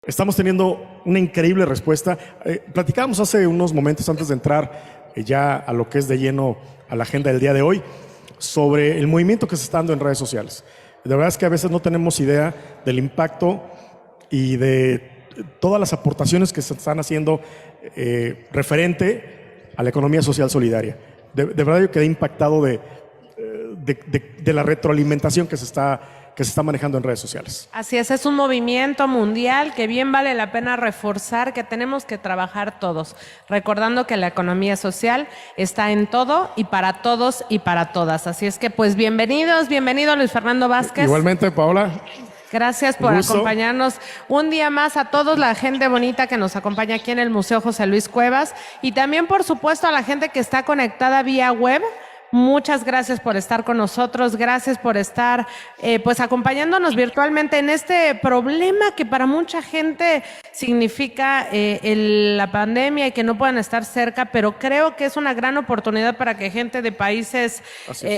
Estamos teniendo una increíble respuesta. Platicábamos hace unos momentos antes de entrar ya a lo que es de lleno a la agenda del día de hoy sobre el movimiento que se está dando en redes sociales. De verdad es que a veces no tenemos idea del impacto y de todas las aportaciones que se están haciendo referente a la economía social solidaria. De verdad yo quedé impactado de la retroalimentación que se está manejando en redes sociales. Así es un movimiento mundial que bien vale la pena reforzar, que tenemos que trabajar todos, recordando que la economía social está en todo y para todos y para todas. Así es que pues bienvenido Luis Fernando Vázquez. Igualmente, Paola. Gracias por acompañarnos un día más a todos, la gente bonita que nos acompaña aquí en el Museo José Luis Cuevas y también por supuesto a la gente que está conectada vía web. Muchas gracias por estar con nosotros, gracias por estar pues acompañándonos virtualmente en este problema que para mucha gente significa la pandemia y que no puedan estar cerca, pero creo que es una gran oportunidad para que gente de países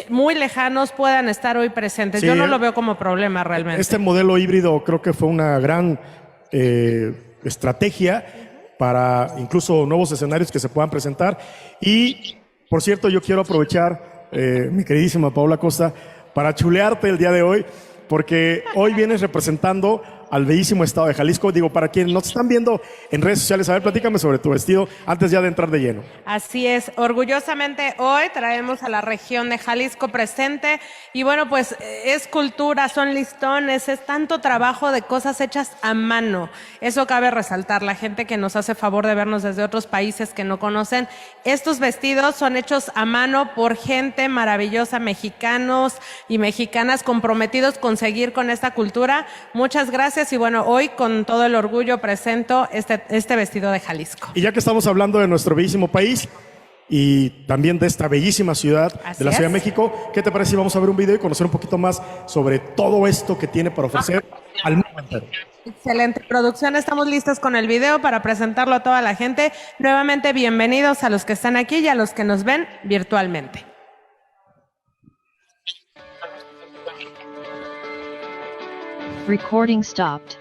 muy lejanos puedan estar hoy presentes. Sí, yo no lo veo como problema realmente. Este modelo híbrido creo que fue una gran estrategia para incluso nuevos escenarios que se puedan presentar. Y por cierto, yo quiero aprovechar, mi queridísima Paola Costa, para chulearte el día de hoy, porque hoy vienes representando al bellísimo estado de Jalisco. Digo, para quienes nos están viendo en redes sociales, a ver, platícame sobre tu vestido antes ya de entrar de lleno. Así es, orgullosamente hoy traemos a la región de Jalisco presente y bueno, pues es cultura, son listones, es tanto trabajo de cosas hechas a mano. Eso cabe resaltar, la gente que nos hace favor de vernos desde otros países que no conocen. Estos vestidos son hechos a mano por gente maravillosa, mexicanos y mexicanas comprometidos con seguir con esta cultura. Muchas gracias. Y bueno, hoy con todo el orgullo presento este vestido de Jalisco. Y ya que estamos hablando de nuestro bellísimo país y también de esta bellísima ciudad de la Ciudad de México, ¿qué te parece si vamos a ver un video y conocer un poquito más sobre todo esto que tiene para ofrecer al mundo entero? Excelente producción, estamos listos con el video para presentarlo a toda la gente. Nuevamente bienvenidos a los que están aquí y a los que nos ven virtualmente. Recording stopped.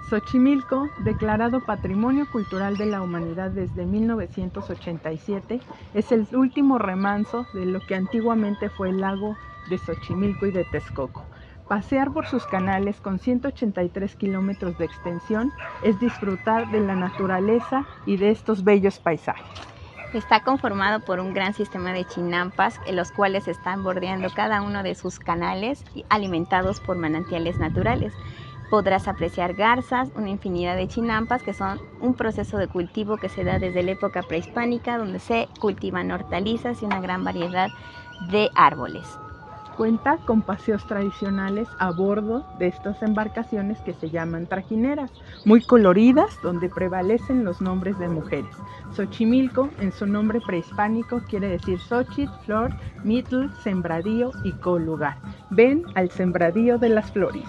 Xochimilco, declarado Patrimonio Cultural de la Humanidad desde 1987, es el último remanso de lo que antiguamente fue el lago de Xochimilco y de Texcoco. Pasear por sus canales con 183 kilómetros de extensión es disfrutar de la naturaleza y de estos bellos paisajes. Está conformado por un gran sistema de chinampas, en los cuales están bordeando cada uno de sus canales alimentados por manantiales naturales. Podrás apreciar garzas, una infinidad de chinampas que son un proceso de cultivo que se da desde la época prehispánica, donde se cultivan hortalizas y una gran variedad de árboles. Cuenta con paseos tradicionales a bordo de estas embarcaciones que se llaman trajineras, muy coloridas, donde prevalecen los nombres de mujeres. Xochimilco, en su nombre prehispánico, quiere decir Xochitl, flor, mitl, sembradío y colugar. Ven al sembradío de las flores.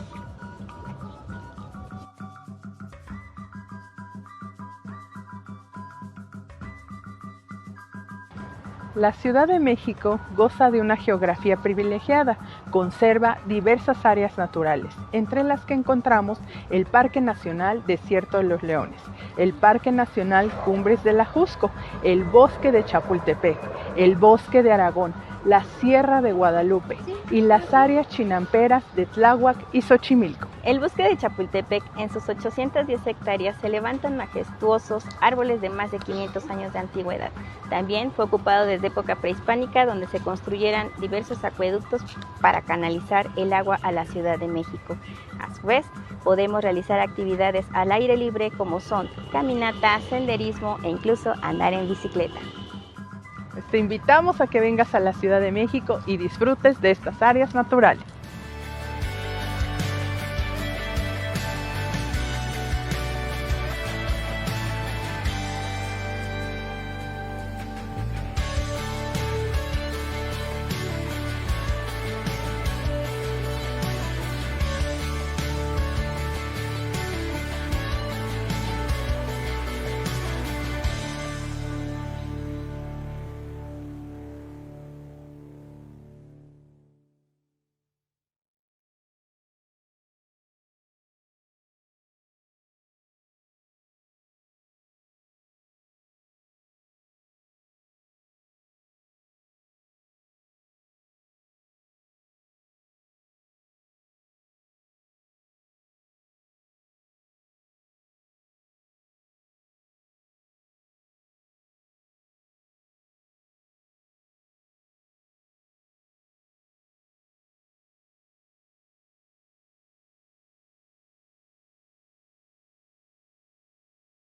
La Ciudad de México goza de una geografía privilegiada, conserva diversas áreas naturales, entre las que encontramos el Parque Nacional Desierto de los Leones, el Parque Nacional Cumbres del Ajusco, el Bosque de Chapultepec, el Bosque de Aragón, la Sierra de Guadalupe y las áreas chinamperas de Tláhuac y Xochimilco. El bosque de Chapultepec, en sus 810 hectáreas, se levantan majestuosos árboles de más de 500 años de antigüedad. También fue ocupado desde época prehispánica, donde se construyeran diversos acueductos para canalizar el agua a la Ciudad de México. A su vez, podemos realizar actividades al aire libre como son caminata, senderismo e incluso andar en bicicleta. Te invitamos a que vengas a la Ciudad de México y disfrutes de estas áreas naturales.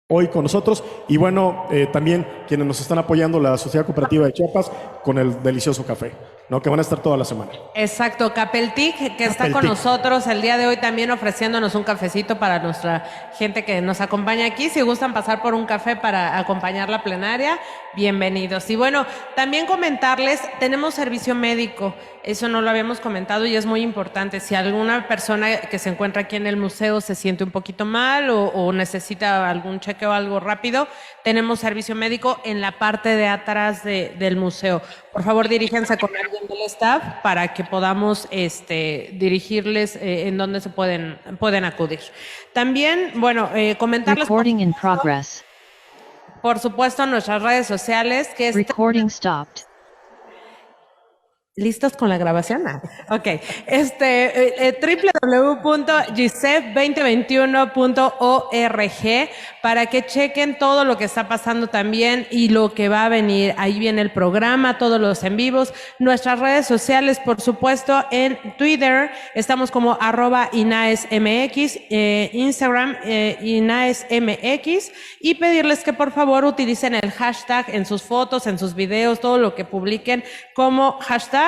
Hoy con nosotros y bueno, también quienes nos están apoyando, la Sociedad Cooperativa de Chiapas, con el delicioso café, ¿no? Que van a estar toda la semana. Exacto, Capeltic, que está con nosotros el día de hoy también ofreciéndonos un cafecito para nuestra gente que nos acompaña aquí. Si gustan pasar por un café para acompañar la plenaria, bienvenidos. Y bueno, también comentarles, tenemos servicio médico, eso no lo habíamos comentado y es muy importante. Si alguna persona que se encuentra aquí en el museo se siente un poquito mal o necesita algún chequeo o algo rápido, tenemos servicio médico en la parte de atrás del museo. Por favor, diríjense con alguien del staff para que podamos dirigirles en dónde se pueden acudir. También, bueno, comentarles por supuesto nuestras redes sociales que Recording stopped. ¿Listos con la grabación? Ok. www.gisef2021.org para que chequen todo lo que está pasando también y lo que va a venir. Ahí viene el programa, todos los en vivos. Nuestras redes sociales, por supuesto, en Twitter estamos como @INAESMX, Instagram INAESMX, y pedirles que por favor utilicen el hashtag en sus fotos, en sus videos, todo lo que publiquen como hashtag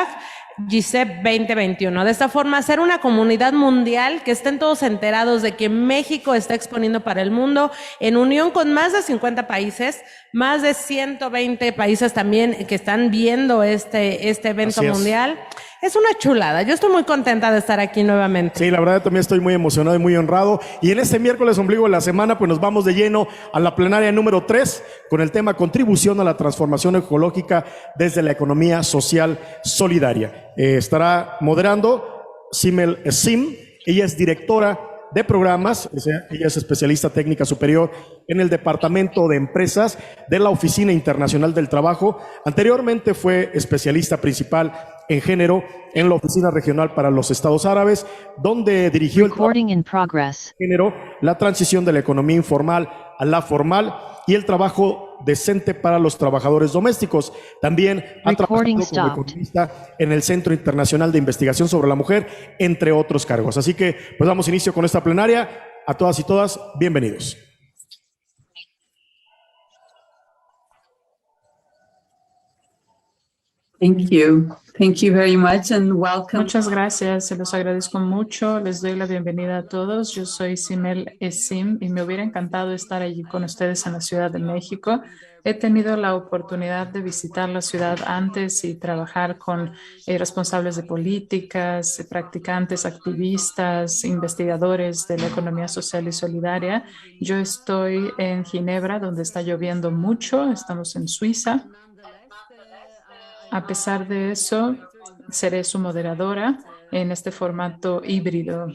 GISEP 2021. De esta forma, hacer una comunidad mundial, que estén todos enterados de que México está exponiendo para el mundo en unión con más de 50 países, más de 120 países también que están viendo este evento mundial. Es una chulada. Yo estoy muy contenta de estar aquí nuevamente. Sí, la verdad también estoy muy emocionado y muy honrado. Y en este miércoles ombligo de la semana, pues nos vamos de lleno a la plenaria número 3 con el tema Contribución a la transformación ecológica desde la economía social solidaria. Estará moderando Simel Sim. Ella es directora de programas, ella es especialista técnica superior en el Departamento de Empresas de la Oficina Internacional del Trabajo. Anteriormente fue especialista principal en género en la Oficina Regional para los Estados Árabes, donde dirigió el género, la transición de la economía informal a la formal y el trabajo decente para los trabajadores domésticos. También ha trabajado como economista en el Centro Internacional de Investigación sobre la Mujer, entre otros cargos. Así que pues damos inicio con esta plenaria. A todas y todas, bienvenidos. Thank you. Thank you very much and welcome. Muchas gracias, se los agradezco mucho. Les doy la bienvenida a todos. Yo soy Simel Esim y me hubiera encantado estar allí con ustedes en la Ciudad de México. He tenido la oportunidad de visitar la ciudad antes y trabajar con responsables de políticas, practicantes, activistas, investigadores de la economía social y solidaria. Yo estoy en Ginebra, donde está lloviendo mucho. Estamos en Suiza. A pesar de eso, seré su moderadora en este formato híbrido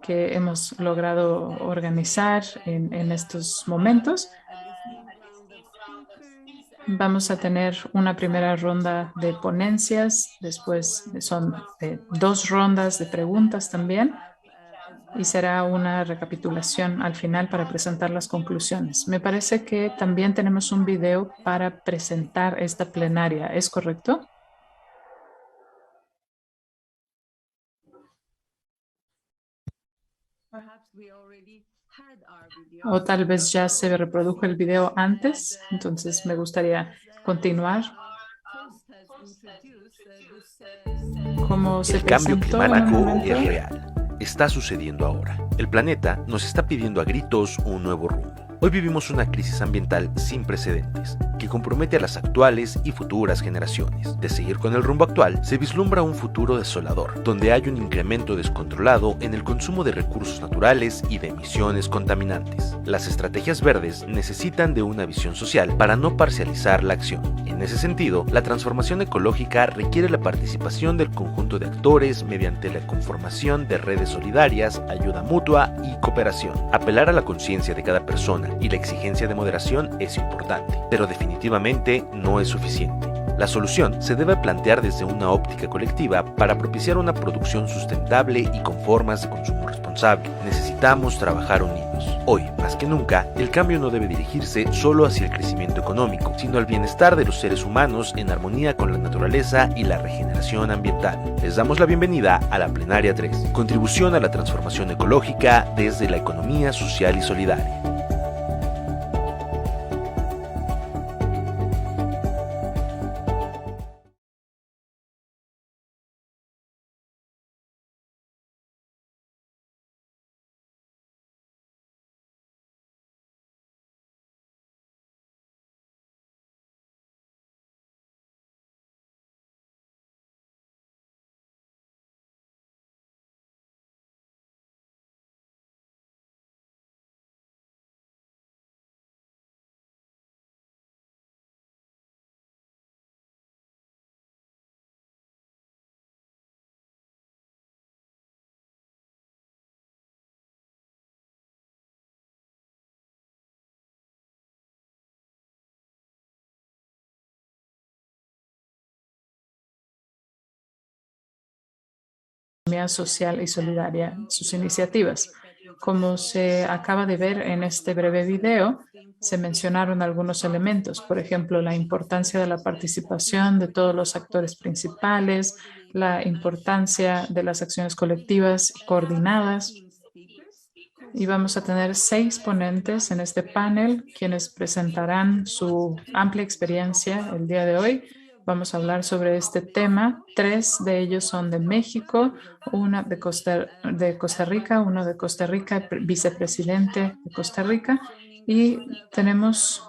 que hemos logrado organizar en estos momentos. Vamos a tener una primera ronda de ponencias, después son 2 rondas de preguntas también y será una recapitulación al final para presentar las conclusiones. Me parece que también tenemos un video para presentar esta plenaria, ¿es correcto? O tal vez ya se reprodujo el video antes, entonces me gustaría continuar. Como se El cambio presentó en un climático momento, es real. Está sucediendo ahora. El planeta nos está pidiendo a gritos un nuevo rumbo. Hoy vivimos una crisis ambiental sin precedentes, que compromete a las actuales y futuras generaciones. De seguir con el rumbo actual, se vislumbra un futuro desolador, donde hay un incremento descontrolado en el consumo de recursos naturales y de emisiones contaminantes. Las estrategias verdes necesitan de una visión social para no parcializar la acción. En ese sentido, la transformación ecológica requiere la participación del conjunto de actores mediante la conformación de redes solidarias, ayuda mutua y cooperación. Apelar a la conciencia de cada persona y la exigencia de moderación es importante, pero definitivamente no es suficiente. La solución se debe plantear desde una óptica colectiva para propiciar una producción sustentable y con formas de consumo responsable. Necesitamos trabajar unidos. Hoy, más que nunca, el cambio no debe dirigirse solo hacia el crecimiento económico, sino al bienestar de los seres humanos en armonía con la naturaleza y la regeneración ambiental. Les damos la bienvenida a la Plenaria 3, contribución a la transformación ecológica desde la economía social y solidaria. Social y solidaria, sus iniciativas. Como se acaba de ver en este breve video, se mencionaron algunos elementos, por ejemplo, la importancia de la participación de todos los actores principales, la importancia de las acciones colectivas coordinadas. Y vamos a tener 6 ponentes en este panel, quienes presentarán su amplia experiencia el día de hoy. Vamos a hablar sobre este tema. 3 de ellos son de México, una de Costa Rica, uno de Costa Rica, vicepresidente de Costa Rica, y tenemos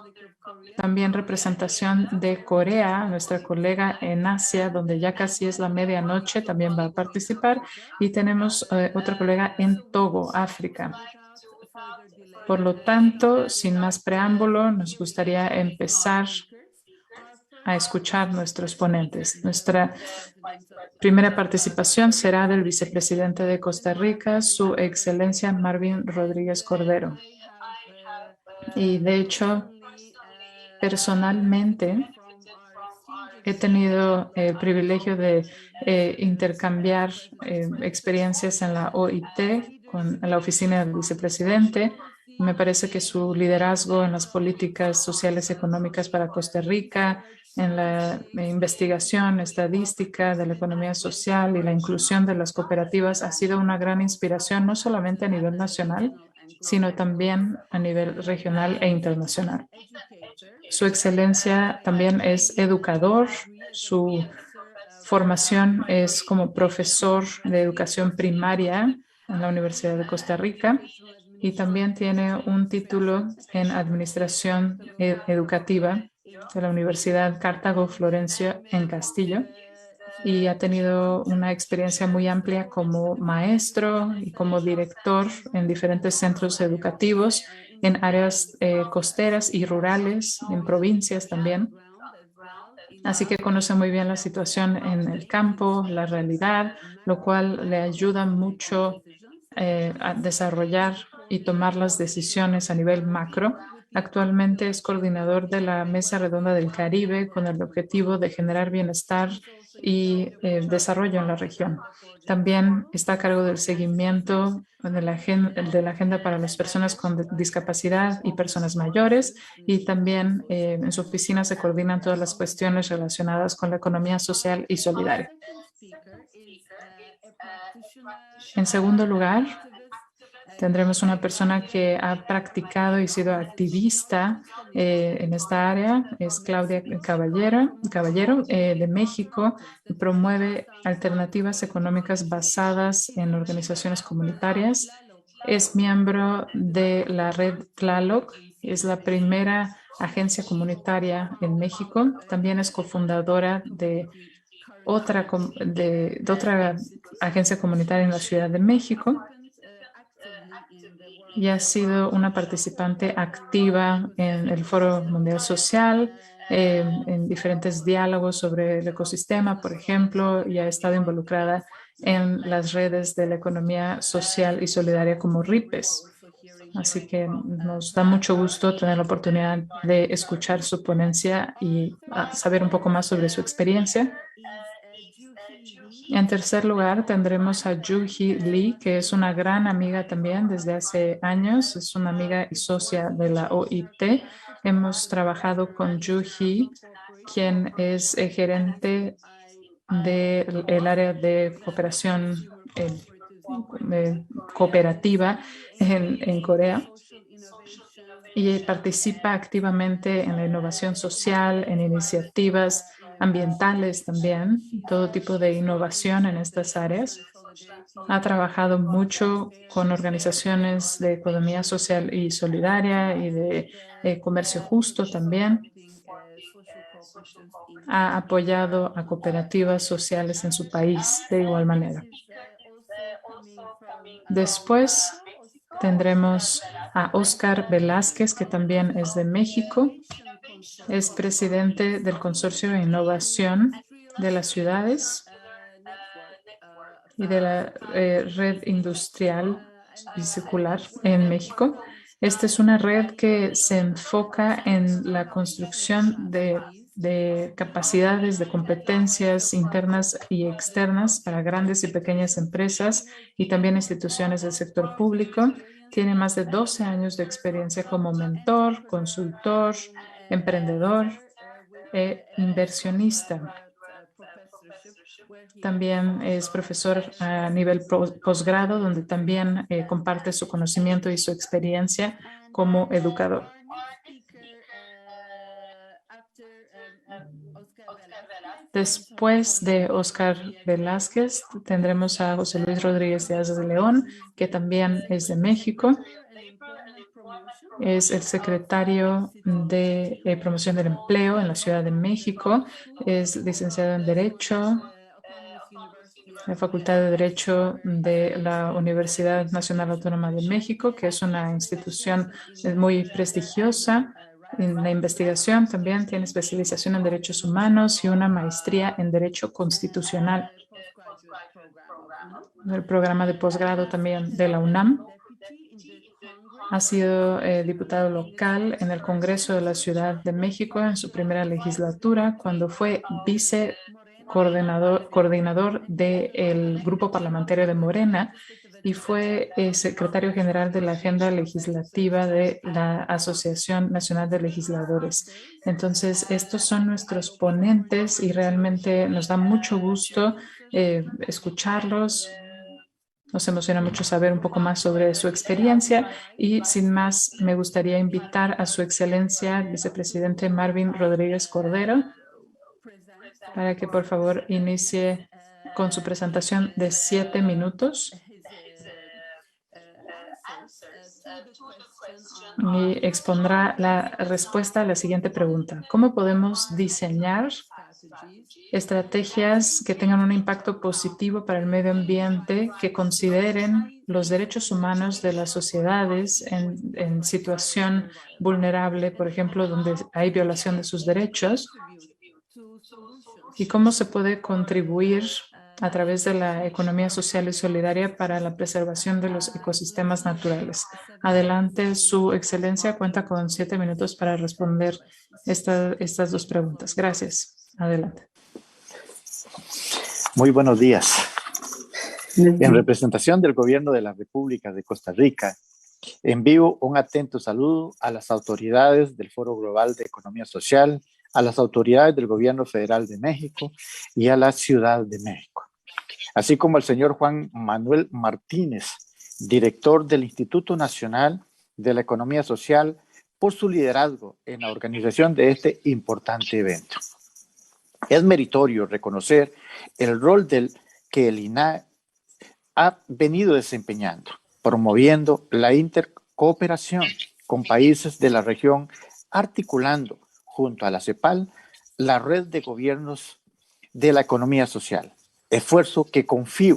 también representación de Corea, nuestra colega en Asia, donde ya casi es la medianoche, también va a participar, y tenemos otra colega en Togo, África. Por lo tanto, sin más preámbulo, nos gustaría empezar a escuchar nuestros ponentes. Nuestra primera participación será del vicepresidente de Costa Rica, Su Excelencia Marvin Rodríguez Cordero. Y de hecho, personalmente, he tenido el privilegio de intercambiar experiencias en la OIT con la oficina del vicepresidente. Me parece que su liderazgo en las políticas sociales y económicas para Costa Rica, en la investigación estadística de la economía social y la inclusión de las cooperativas ha sido una gran inspiración, no solamente a nivel nacional, sino también a nivel regional e internacional. Su excelencia también es educador. Su formación es como profesor de educación primaria en la Universidad de Costa Rica y también tiene un título en administración educativa de la Universidad Cartago Florencio en Castillo y ha tenido una experiencia muy amplia como maestro y como director en diferentes centros educativos en áreas costeras y rurales, en provincias también. Así que conoce muy bien la situación en el campo, la realidad, lo cual le ayuda mucho a desarrollar y tomar las decisiones a nivel macro. Actualmente es coordinador de la Mesa Redonda del Caribe con el objetivo de generar bienestar y desarrollo en la región. También está a cargo del seguimiento de la agenda para las personas con discapacidad y personas mayores, y también en su oficina se coordinan todas las cuestiones relacionadas con la economía social y solidaria. En segundo lugar, tendremos una persona que ha practicado y sido activista en esta área. Es Claudia Caballero de México, y promueve alternativas económicas basadas en organizaciones comunitarias. Es miembro de la red Tlaloc, es la primera agencia comunitaria en México. También es cofundadora de otra agencia comunitaria en la Ciudad de México, y ha sido una participante activa en el Foro Mundial Social, en diferentes diálogos sobre el ecosistema, por ejemplo, y ha estado involucrada en las redes de la economía social y solidaria como RIPES. Así que nos da mucho gusto tener la oportunidad de escuchar su ponencia y saber un poco más sobre su experiencia. En tercer lugar, tendremos a Joo-Hee Lee, que es una gran amiga también desde hace años. Es una amiga y socia de la OIT. Hemos trabajado con Joo-Hee, quien es gerente del área de cooperación cooperativa en Corea, y participa activamente en la innovación social, en iniciativas ambientales también, todo tipo de innovación en estas áreas. Ha trabajado mucho con organizaciones de economía social y solidaria y de comercio justo también. Ha apoyado a cooperativas sociales en su país de igual manera. Después tendremos a Oscar Velázquez, que también es de México. Es presidente del Consorcio de Innovación de las Ciudades y de la Red Industrial y Circular en México. Esta es una red que se enfoca en la construcción de capacidades, de competencias internas y externas para grandes y pequeñas empresas y también instituciones del sector público. Tiene más de 12 años de experiencia como mentor, consultor, emprendedor e inversionista. También es profesor a nivel posgrado, donde también comparte su conocimiento y su experiencia como educador. Después de Oscar Velázquez, tendremos a José Luis Rodríguez Díaz de León, que también es de México. Es el secretario de Promoción del Empleo en la Ciudad de México. Es licenciado en Derecho, la Facultad de Derecho de la Universidad Nacional Autónoma de México, que es una institución muy prestigiosa en la investigación. También tiene especialización en Derechos Humanos y una maestría en Derecho Constitucional. El programa de posgrado también de la UNAM. Ha sido diputado local en el Congreso de la Ciudad de México en su primera legislatura, cuando fue coordinador del Grupo Parlamentario de Morena, y fue secretario general de la Agenda Legislativa de la Asociación Nacional de Legisladores. Entonces, estos son nuestros ponentes y realmente nos da mucho gusto escucharlos. Nos emociona mucho saber un poco más sobre su experiencia, y sin más me gustaría invitar a su excelencia el vicepresidente Marvin Rodríguez Cordero para que por favor inicie con su presentación de 7 minutos y expondrá la respuesta a la siguiente pregunta: ¿cómo podemos diseñar estrategias que tengan un impacto positivo para el medio ambiente, que consideren los derechos humanos de las sociedades en situación vulnerable, por ejemplo, donde hay violación de sus derechos? ¿Y cómo se puede contribuir a través de la economía social y solidaria para la preservación de los ecosistemas naturales. Adelante, Su Excelencia cuenta con 7 minutos para responder estas dos preguntas. Gracias. Adelante. Muy buenos días. En representación del Gobierno de la República de Costa Rica, envío un atento saludo a las autoridades del Foro Global de Economía Social, a las autoridades del Gobierno Federal de México y a la Ciudad de México, así como al señor Juan Manuel Martínez, director del Instituto Nacional de la Economía Social, por su liderazgo en la organización de este importante evento. Es meritorio reconocer el rol que el INAH ha venido desempeñando, promoviendo la intercooperación con países de la región, articulando junto a la CEPAL la red de gobiernos de la economía social, esfuerzo que confío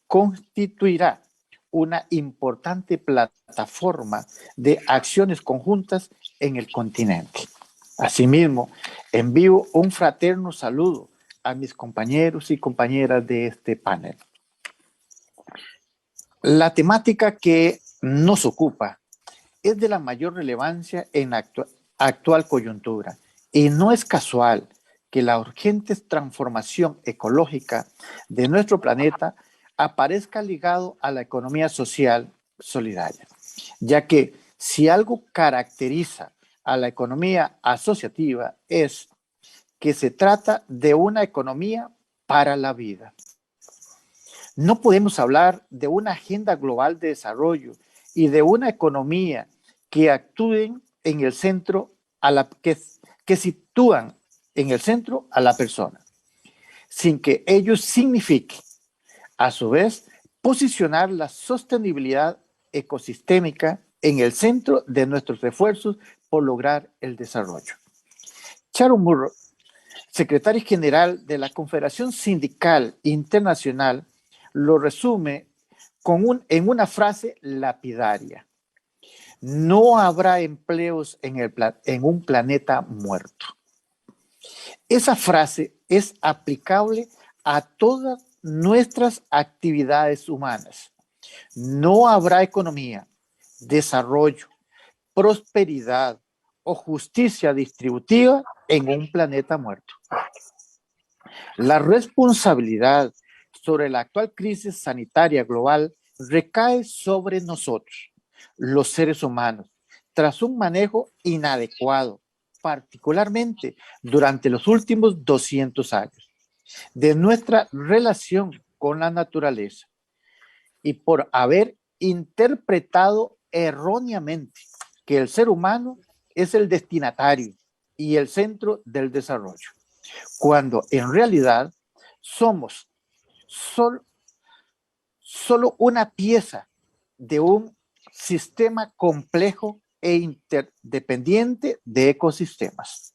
constituirá una importante plataforma de acciones conjuntas en el continente. Asimismo, envío un fraterno saludo a mis compañeros y compañeras de este panel. La temática que nos ocupa es de la mayor relevancia en la actual coyuntura y no es casual que la urgente transformación ecológica de nuestro planeta aparezca ligado a la economía social solidaria, ya que si algo caracteriza a la economía asociativa es que se trata de una economía para la vida. No podemos hablar de una agenda global de desarrollo y de una economía que actúen en el centro que sitúan en el centro a la persona, sin que ello signifique, a su vez, posicionar la sostenibilidad ecosistémica en el centro de nuestros esfuerzos por lograr el desarrollo. Sharon Murrow, secretaria general de la Confederación Sindical Internacional, lo resume en una frase lapidaria: no habrá empleos en un planeta muerto. Esa frase es aplicable a todas nuestras actividades humanas. No habrá economía, desarrollo, prosperidad o justicia distributiva en un planeta muerto. La responsabilidad sobre la actual crisis sanitaria global recae sobre nosotros, los seres humanos, tras un manejo inadecuado, particularmente durante los últimos 200 años, de nuestra relación con la naturaleza y por haber interpretado erróneamente que el ser humano es el destinatario y el centro del desarrollo, cuando en realidad somos solo una pieza de un sistema complejo e interdependiente de ecosistemas.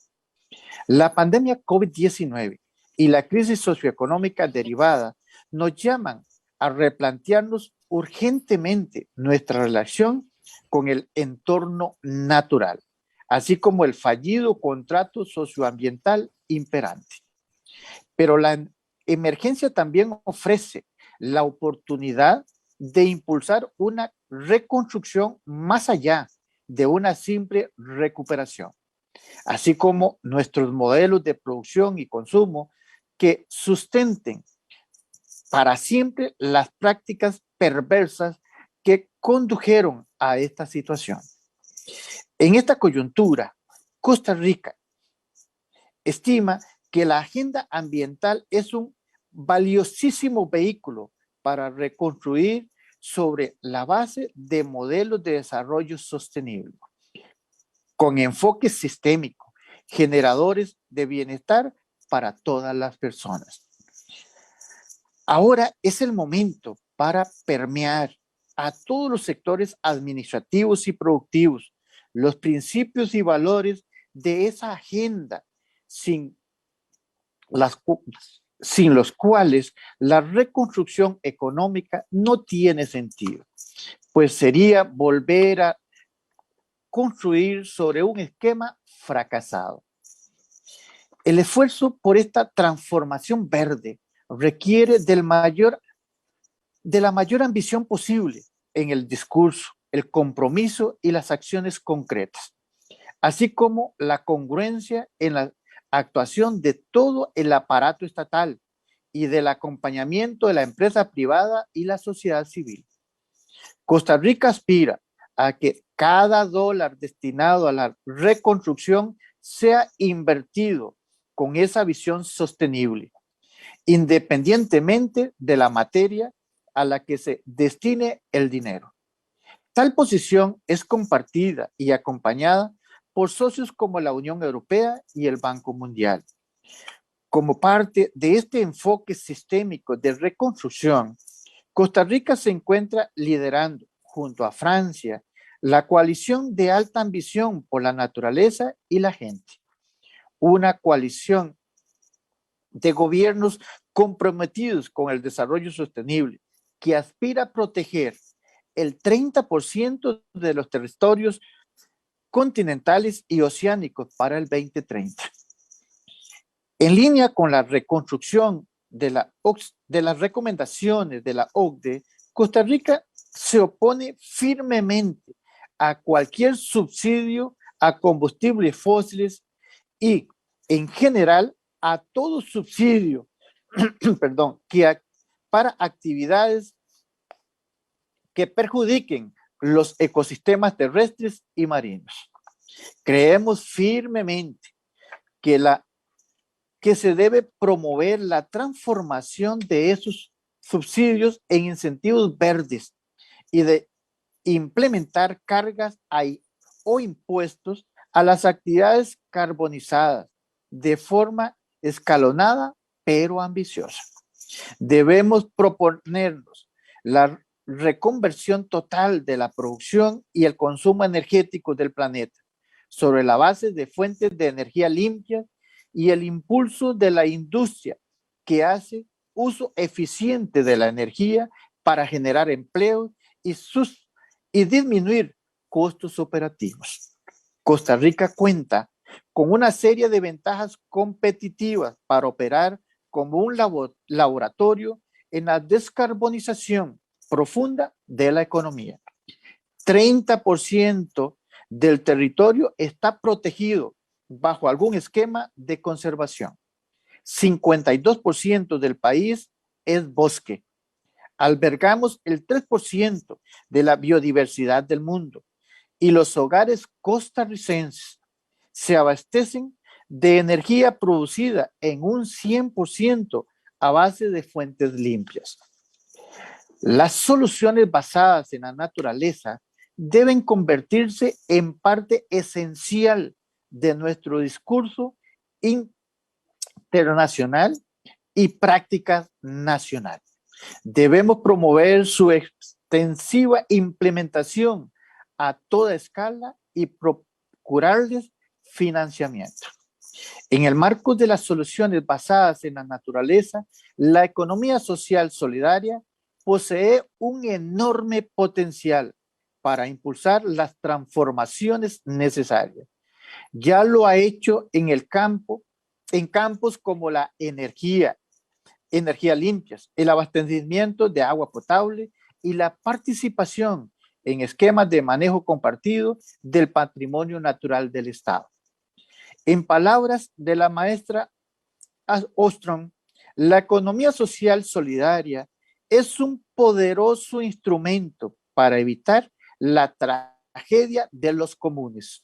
La pandemia COVID-19 y la crisis socioeconómica derivada nos llaman a replantearnos urgentemente nuestra relación con el entorno natural, así como el fallido contrato socioambiental imperante. Pero la emergencia también ofrece la oportunidad de impulsar una reconstrucción más allá de una simple recuperación, así como nuestros modelos de producción y consumo que sustenten para siempre las prácticas perversas que condujeron a esta situación. En esta coyuntura, Costa Rica estima que la agenda ambiental es un valiosísimo vehículo para reconstruir sobre la base de modelos de desarrollo sostenible, con enfoque sistémico, generadores de bienestar para todas las personas. Ahora es el momento para permear a todos los sectores administrativos y productivos los principios y valores de esa agenda sin los cuales la reconstrucción económica no tiene sentido, pues sería volver a construir sobre un esquema fracasado. El esfuerzo por esta transformación verde requiere de la mayor ambición posible en el discurso, el compromiso y las acciones concretas, así como la congruencia en la actuación de todo el aparato estatal y del acompañamiento de la empresa privada y la sociedad civil. Costa Rica aspira a que cada dólar destinado a la reconstrucción sea invertido con esa visión sostenible, independientemente de la materia a la que se destine el dinero. Tal posición es compartida y acompañada por socios como la Unión Europea y el Banco Mundial. Como parte de este enfoque sistémico de reconstrucción, Costa Rica se encuentra liderando, junto a Francia, la coalición de alta ambición por la naturaleza y la gente. Una coalición de gobiernos comprometidos con el desarrollo sostenible, que aspira a proteger el 30% de los territorios continentales y oceánicos para el 2030. En línea con la reconstrucción de las recomendaciones de la OCDE, Costa Rica se opone firmemente a cualquier subsidio a combustibles fósiles y, en general, a todo subsidio para actividades que perjudiquen los ecosistemas terrestres y marinos. Creemos firmemente que se debe promover la transformación de esos subsidios en incentivos verdes y de implementar cargas o impuestos a las actividades carbonizadas de forma escalonada pero ambiciosa. Debemos proponernos la reconversión total de la producción y el consumo energético del planeta sobre la base de fuentes de energía limpias y el impulso de la industria que hace uso eficiente de la energía para generar empleo y disminuir costos operativos. Costa Rica cuenta con una serie de ventajas competitivas para operar como un laboratorio en la descarbonización profunda de la economía. 30% del territorio está protegido bajo algún esquema de conservación. 52% del país es bosque. Albergamos el 3% de la biodiversidad del mundo y los hogares costarricenses se abastecen de energía producida en un 100% a base de fuentes limpias. Las soluciones basadas en la naturaleza deben convertirse en parte esencial de nuestro discurso internacional y prácticas nacionales. Debemos promover su extensiva implementación a toda escala y procurarles financiamiento. En el marco de las soluciones basadas en la naturaleza, la economía social solidaria posee un enorme potencial para impulsar las transformaciones necesarias. Ya lo ha hecho en campos como la energía limpias, el abastecimiento de agua potable y la participación en esquemas de manejo compartido del patrimonio natural del Estado. En palabras de la maestra Ostrom, la economía social solidaria es un poderoso instrumento para evitar la tragedia de los comunes,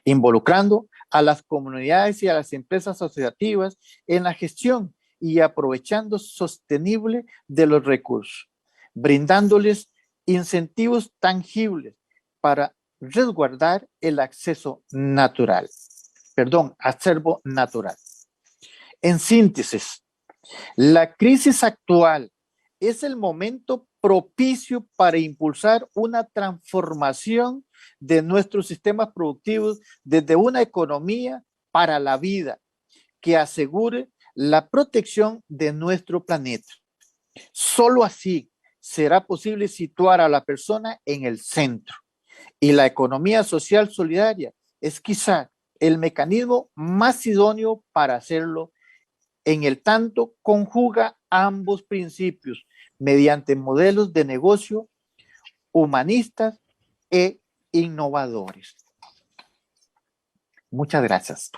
involucrando a las comunidades y a las empresas asociativas en la gestión y aprovechando sostenible de los recursos, brindándoles incentivos tangibles para resguardar el acervo natural. En síntesis, la crisis actual es el momento propicio para impulsar una transformación de nuestros sistemas productivos desde una economía para la vida que asegure la protección de nuestro planeta. Solo así será posible situar a la persona en el centro, y la economía social solidaria es quizá el mecanismo más idóneo para hacerlo en el tanto conjuga ambos principios mediante modelos de negocio humanistas e innovadores. Muchas gracias.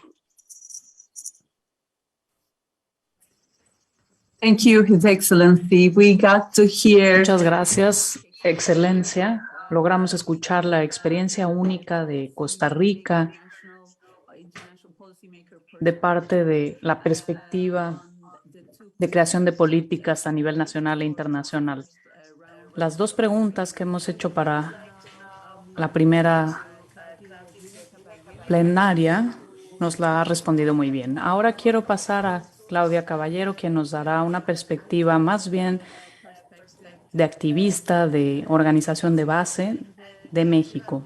Thank you, His Excellency. We got to hear. Muchas gracias, Excelencia. Logramos escuchar la experiencia única de Costa Rica de parte de la perspectiva de creación de políticas a nivel nacional e internacional. Las dos preguntas que hemos hecho para la primera plenaria nos la ha respondido muy bien. Ahora quiero pasar a Claudia Caballero, quien nos dará una perspectiva más bien de activista, de organización de base de México.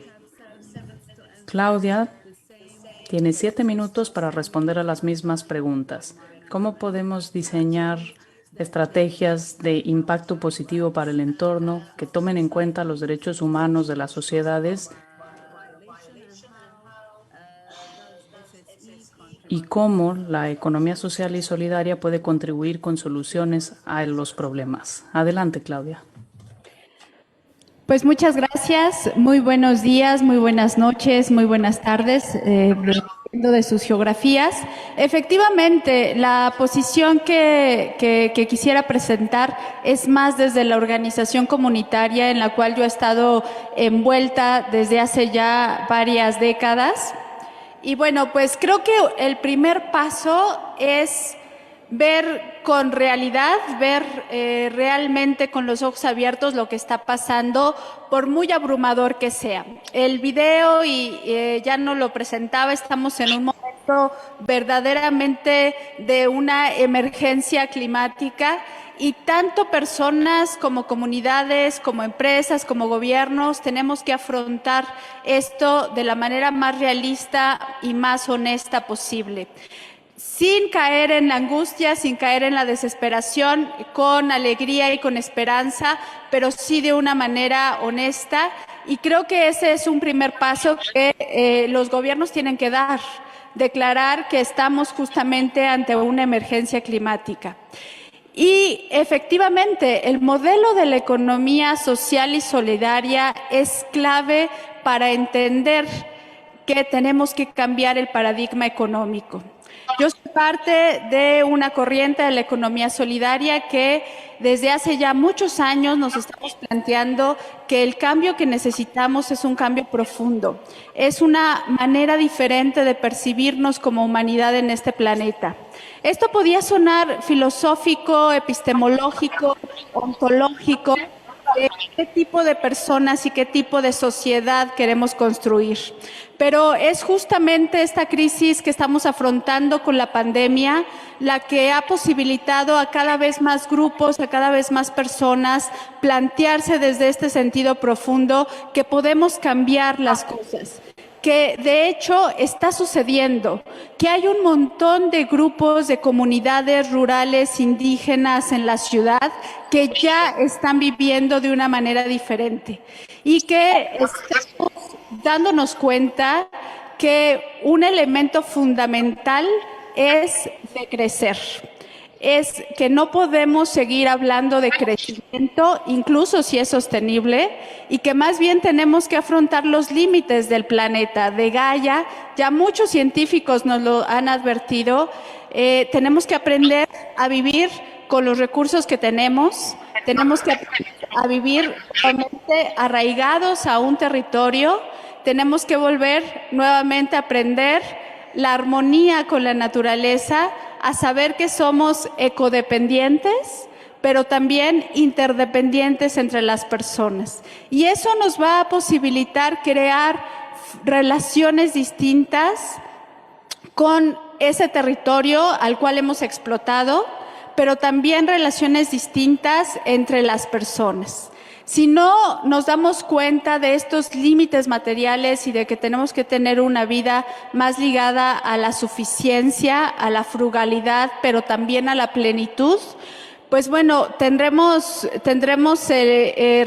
Claudia tiene 7 minutos para responder a las mismas preguntas. ¿Cómo podemos diseñar estrategias de impacto positivo para el entorno que tomen en cuenta los derechos humanos de las sociedades y cómo la economía social y solidaria puede contribuir con soluciones a los problemas? Adelante, Claudia. Pues muchas gracias, muy buenos días, muy buenas noches, muy buenas tardes, dependiendo de sus geografías. Efectivamente, la posición que quisiera presentar es más desde la organización comunitaria en la cual yo he estado envuelta desde hace ya varias décadas. Y bueno, pues creo que el primer paso es ver con realidad, ver realmente con los ojos abiertos lo que está pasando, por muy abrumador que sea. El video, y ya no lo presentaba, estamos en un momento verdaderamente de una emergencia climática y tanto personas como comunidades, como empresas, como gobiernos, tenemos que afrontar esto de la manera más realista y más honesta posible. Sin caer en la angustia, sin caer en la desesperación, con alegría y con esperanza, pero sí de una manera honesta. Y creo que ese es un primer paso que los gobiernos tienen que dar, declarar que estamos justamente ante una emergencia climática. Y efectivamente, el modelo de la economía social y solidaria es clave para entender que tenemos que cambiar el paradigma económico. Yo soy parte de una corriente de la economía solidaria que desde hace ya muchos años nos estamos planteando que el cambio que necesitamos es un cambio profundo. Es una manera diferente de percibirnos como humanidad en este planeta. Esto podía sonar filosófico, epistemológico, ontológico, de qué tipo de personas y qué tipo de sociedad queremos construir. Pero es justamente esta crisis que estamos afrontando con la pandemia la que ha posibilitado a cada vez más grupos, a cada vez más personas plantearse desde este sentido profundo que podemos cambiar las cosas. Que de hecho está sucediendo, que hay un montón de grupos, de comunidades rurales, indígenas en la ciudad que ya están viviendo de una manera diferente y que estamos dándonos cuenta que un elemento fundamental es decrecer. Es que no podemos seguir hablando de crecimiento, incluso si es sostenible, y que más bien tenemos que afrontar los límites del planeta, de Gaia. Ya muchos científicos nos lo han advertido. Tenemos que aprender a vivir con los recursos que tenemos que aprender a vivir nuevamente arraigados a un territorio. Tenemos que volver nuevamente a aprender la armonía con la naturaleza, a saber que somos ecodependientes, pero también interdependientes entre las personas. Y eso nos va a posibilitar crear relaciones distintas con ese territorio al cual hemos explotado, pero también relaciones distintas entre las personas. Si no nos damos cuenta de estos límites materiales y de que tenemos que tener una vida más ligada a la suficiencia, a la frugalidad, pero también a la plenitud, pues bueno, tendremos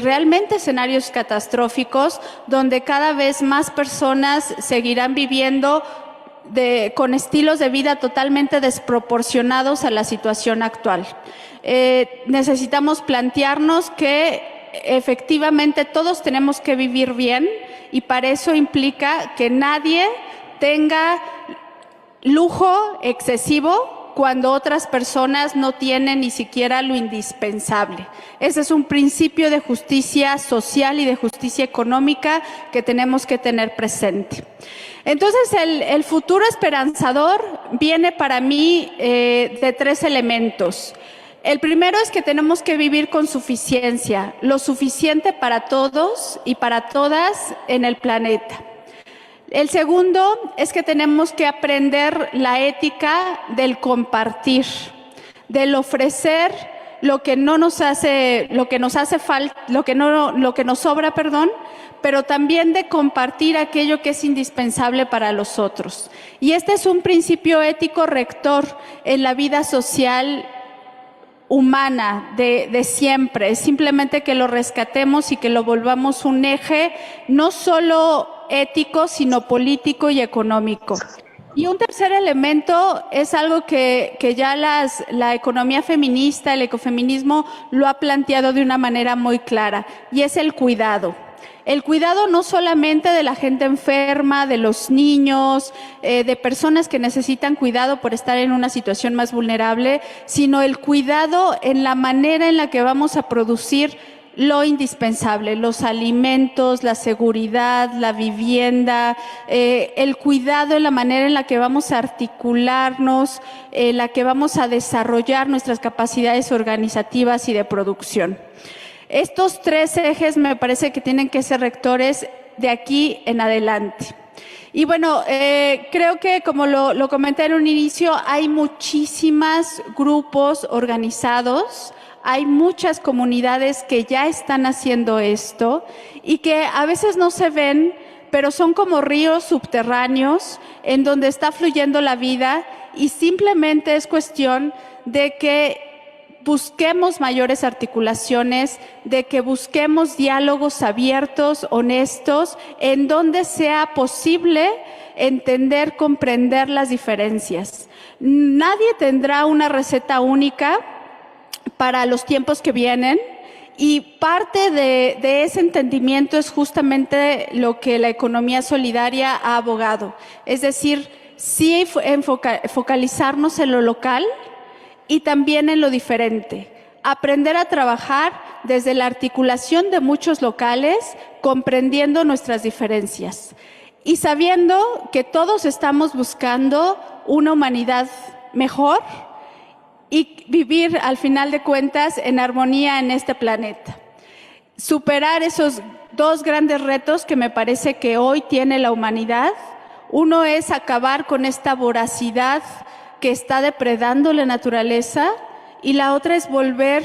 realmente escenarios catastróficos donde cada vez más personas seguirán viviendo con estilos de vida totalmente desproporcionados a la situación actual. Necesitamos plantearnos que efectivamente todos tenemos que vivir bien y para eso implica que nadie tenga lujo excesivo cuando otras personas no tienen ni siquiera lo indispensable. Ese es un principio de justicia social y de justicia económica que tenemos que tener presente. Entonces, el futuro esperanzador viene para mí de 3 elementos. El primero es que tenemos que vivir con suficiencia, lo suficiente para todos y para todas en el planeta. El segundo es que tenemos que aprender la ética del compartir, del ofrecer lo que nos sobra, pero también de compartir aquello que es indispensable para los otros. Y este es un principio ético rector en la vida social humana de siempre, es simplemente que lo rescatemos y que lo volvamos un eje no solo ético, sino político y económico. Y un tercer elemento es algo que ya la economía feminista, el ecofeminismo lo ha planteado de una manera muy clara, y es el cuidado. El cuidado no solamente de la gente enferma, de los niños, de personas que necesitan cuidado por estar en una situación más vulnerable, sino el cuidado en la manera en la que vamos a producir lo indispensable, los alimentos, la seguridad, la vivienda, el cuidado en la manera en la que vamos a articularnos, en la que vamos a desarrollar nuestras capacidades organizativas y de producción. Estos 3 ejes me parece que tienen que ser rectores de aquí en adelante. Y bueno, creo que como lo comenté en un inicio, hay muchísimos grupos organizados, hay muchas comunidades que ya están haciendo esto y que a veces no se ven, pero son como ríos subterráneos en donde está fluyendo la vida y simplemente es cuestión de que busquemos mayores articulaciones, de que busquemos diálogos abiertos, honestos, en donde sea posible entender, comprender las diferencias. Nadie tendrá una receta única para los tiempos que vienen y parte de ese entendimiento es justamente lo que la economía solidaria ha abogado. Es decir, sí focalizarnos en lo local, y también en lo diferente. Aprender a trabajar desde la articulación de muchos locales, comprendiendo nuestras diferencias y sabiendo que todos estamos buscando una humanidad mejor y vivir al final de cuentas en armonía en este planeta. Superar esos 2 grandes retos que me parece que hoy tiene la humanidad. Uno es acabar con esta voracidad que está depredando la naturaleza y la otra es volver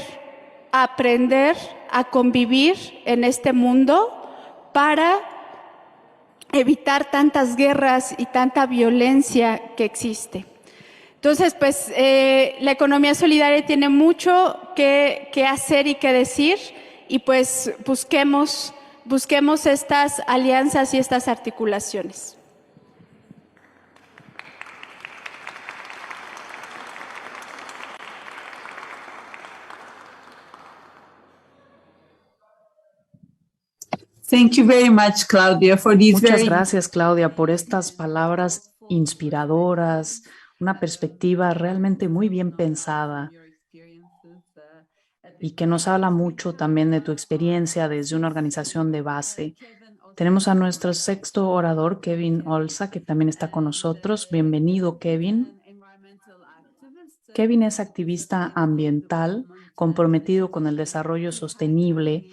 a aprender a convivir en este mundo para evitar tantas guerras y tanta violencia que existe. Entonces, pues la economía solidaria tiene mucho que hacer y que decir y pues busquemos estas alianzas y estas articulaciones. Thank you very much, Claudia, for these Muchas gracias, Claudia, por estas palabras inspiradoras, una perspectiva realmente muy bien pensada y que nos habla mucho también de tu experiencia desde una organización de base. Tenemos a nuestro 6º orador, Kevin Olza, que también está con nosotros. Bienvenido, Kevin. Kevin es activista ambiental comprometido con el desarrollo sostenible.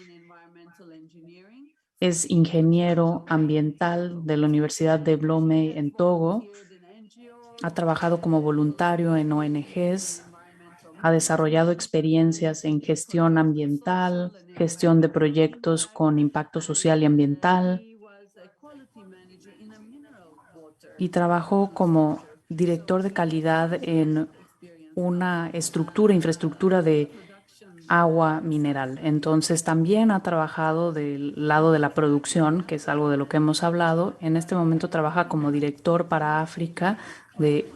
Es ingeniero ambiental de la Universidad de Lomé en Togo. Ha trabajado como voluntario en ONGs. Ha desarrollado experiencias en gestión ambiental, gestión de proyectos con impacto social y ambiental. Y trabajó como director de calidad en una infraestructura de agua mineral. Entonces también ha trabajado del lado de la producción, que es algo de lo que hemos hablado. En este momento trabaja como director para África de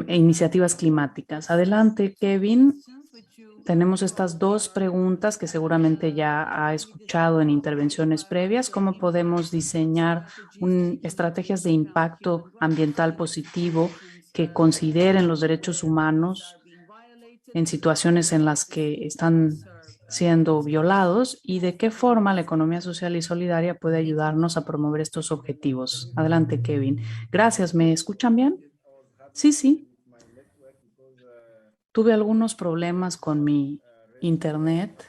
iniciativas climáticas. Adelante, Kevin. Tenemos estas dos preguntas que seguramente ya ha escuchado en intervenciones previas. ¿Cómo podemos diseñar estrategias de impacto ambiental positivo que consideren los derechos humanos en situaciones en las que están siendo violados y de qué forma la economía social y solidaria puede ayudarnos a promover estos objetivos? Adelante, Kevin. Gracias. ¿Me escuchan bien? Sí, sí. Tuve algunos problemas con mi internet.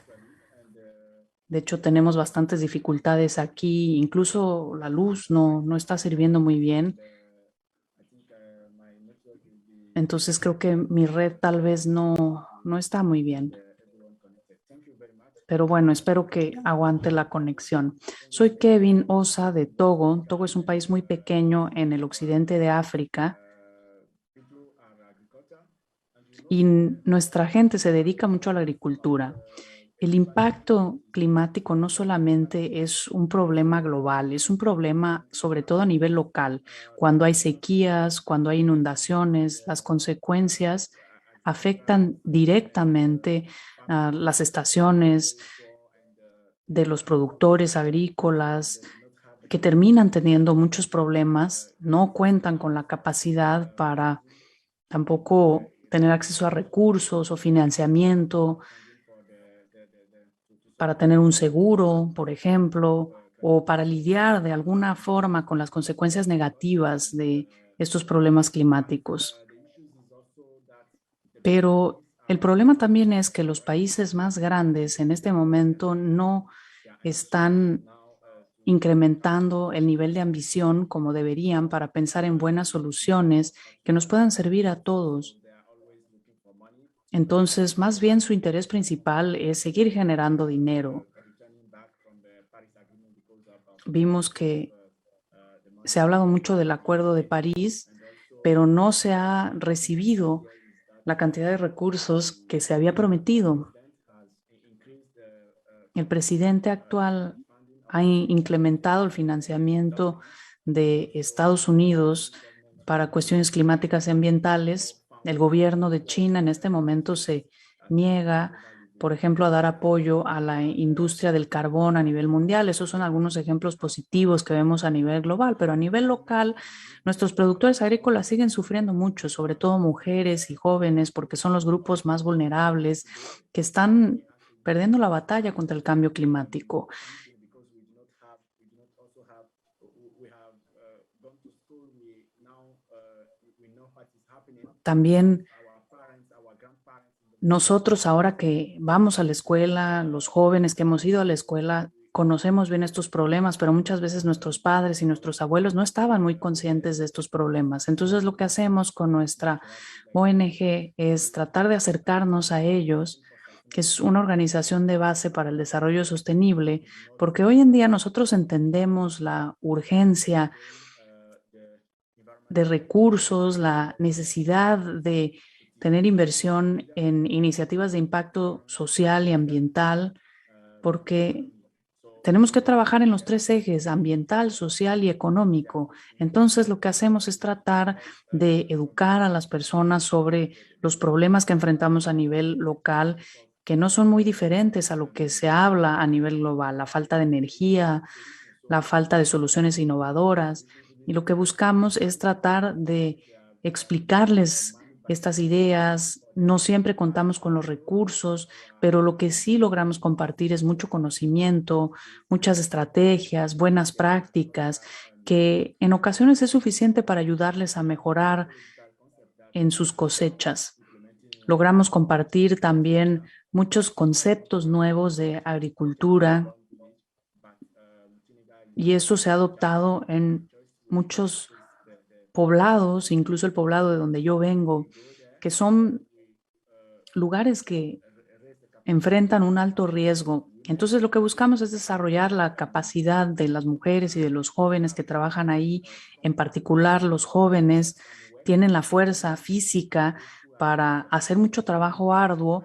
De hecho, tenemos bastantes dificultades aquí. Incluso la luz no está sirviendo muy bien. Entonces creo que mi red tal vez no está muy bien. Pero bueno, espero que aguante la conexión. Soy Kevin Osa de Togo. Togo es un país muy pequeño en el occidente de África. Y nuestra gente se dedica mucho a la agricultura. El impacto climático no solamente es un problema global, es un problema sobre todo a nivel local. Cuando hay sequías, cuando hay inundaciones, las consecuencias afectan directamente a las estaciones de los productores agrícolas que terminan teniendo muchos problemas, no cuentan con la capacidad para tampoco tener acceso a recursos o financiamiento para tener un seguro, por ejemplo, o para lidiar de alguna forma con las consecuencias negativas de estos problemas climáticos. Pero el problema también es que los países más grandes en este momento no están incrementando el nivel de ambición como deberían para pensar en buenas soluciones que nos puedan servir a todos. Entonces, más bien su interés principal es seguir generando dinero. Vimos que se ha hablado mucho del Acuerdo de París, pero no se ha recibido la cantidad de recursos que se había prometido. El presidente actual ha incrementado el financiamiento de Estados Unidos para cuestiones climáticas y ambientales. El gobierno de China en este momento se niega, por ejemplo, a dar apoyo a la industria del carbón a nivel mundial. Esos son algunos ejemplos positivos que vemos a nivel global, pero a nivel local, nuestros productores agrícolas siguen sufriendo mucho, sobre todo mujeres y jóvenes, porque son los grupos más vulnerables que están perdiendo la batalla contra el cambio climático. También nosotros ahora que vamos a la escuela, los jóvenes que hemos ido a la escuela, conocemos bien estos problemas, pero muchas veces nuestros padres y nuestros abuelos no estaban muy conscientes de estos problemas. Entonces lo que hacemos con nuestra ONG es tratar de acercarnos a ellos, que es una organización de base para el desarrollo sostenible, porque hoy en día nosotros entendemos la urgencia de recursos, la necesidad de tener inversión en iniciativas de impacto social y ambiental, porque tenemos que trabajar en los tres ejes, ambiental, social y económico. Entonces, lo que hacemos es tratar de educar a las personas sobre los problemas que enfrentamos a nivel local, que no son muy diferentes a lo que se habla a nivel global, la falta de energía, la falta de soluciones innovadoras. Y lo que buscamos es tratar de explicarles estas ideas. No siempre contamos con los recursos, pero lo que sí logramos compartir es mucho conocimiento, muchas estrategias, buenas prácticas, que en ocasiones es suficiente para ayudarles a mejorar en sus cosechas. Logramos compartir también muchos conceptos nuevos de agricultura y eso se ha adoptado en muchos poblados, incluso el poblado de donde yo vengo, que son lugares que enfrentan un alto riesgo. Entonces, lo que buscamos es desarrollar la capacidad de las mujeres y de los jóvenes que trabajan ahí. En particular, los jóvenes tienen la fuerza física para hacer mucho trabajo arduo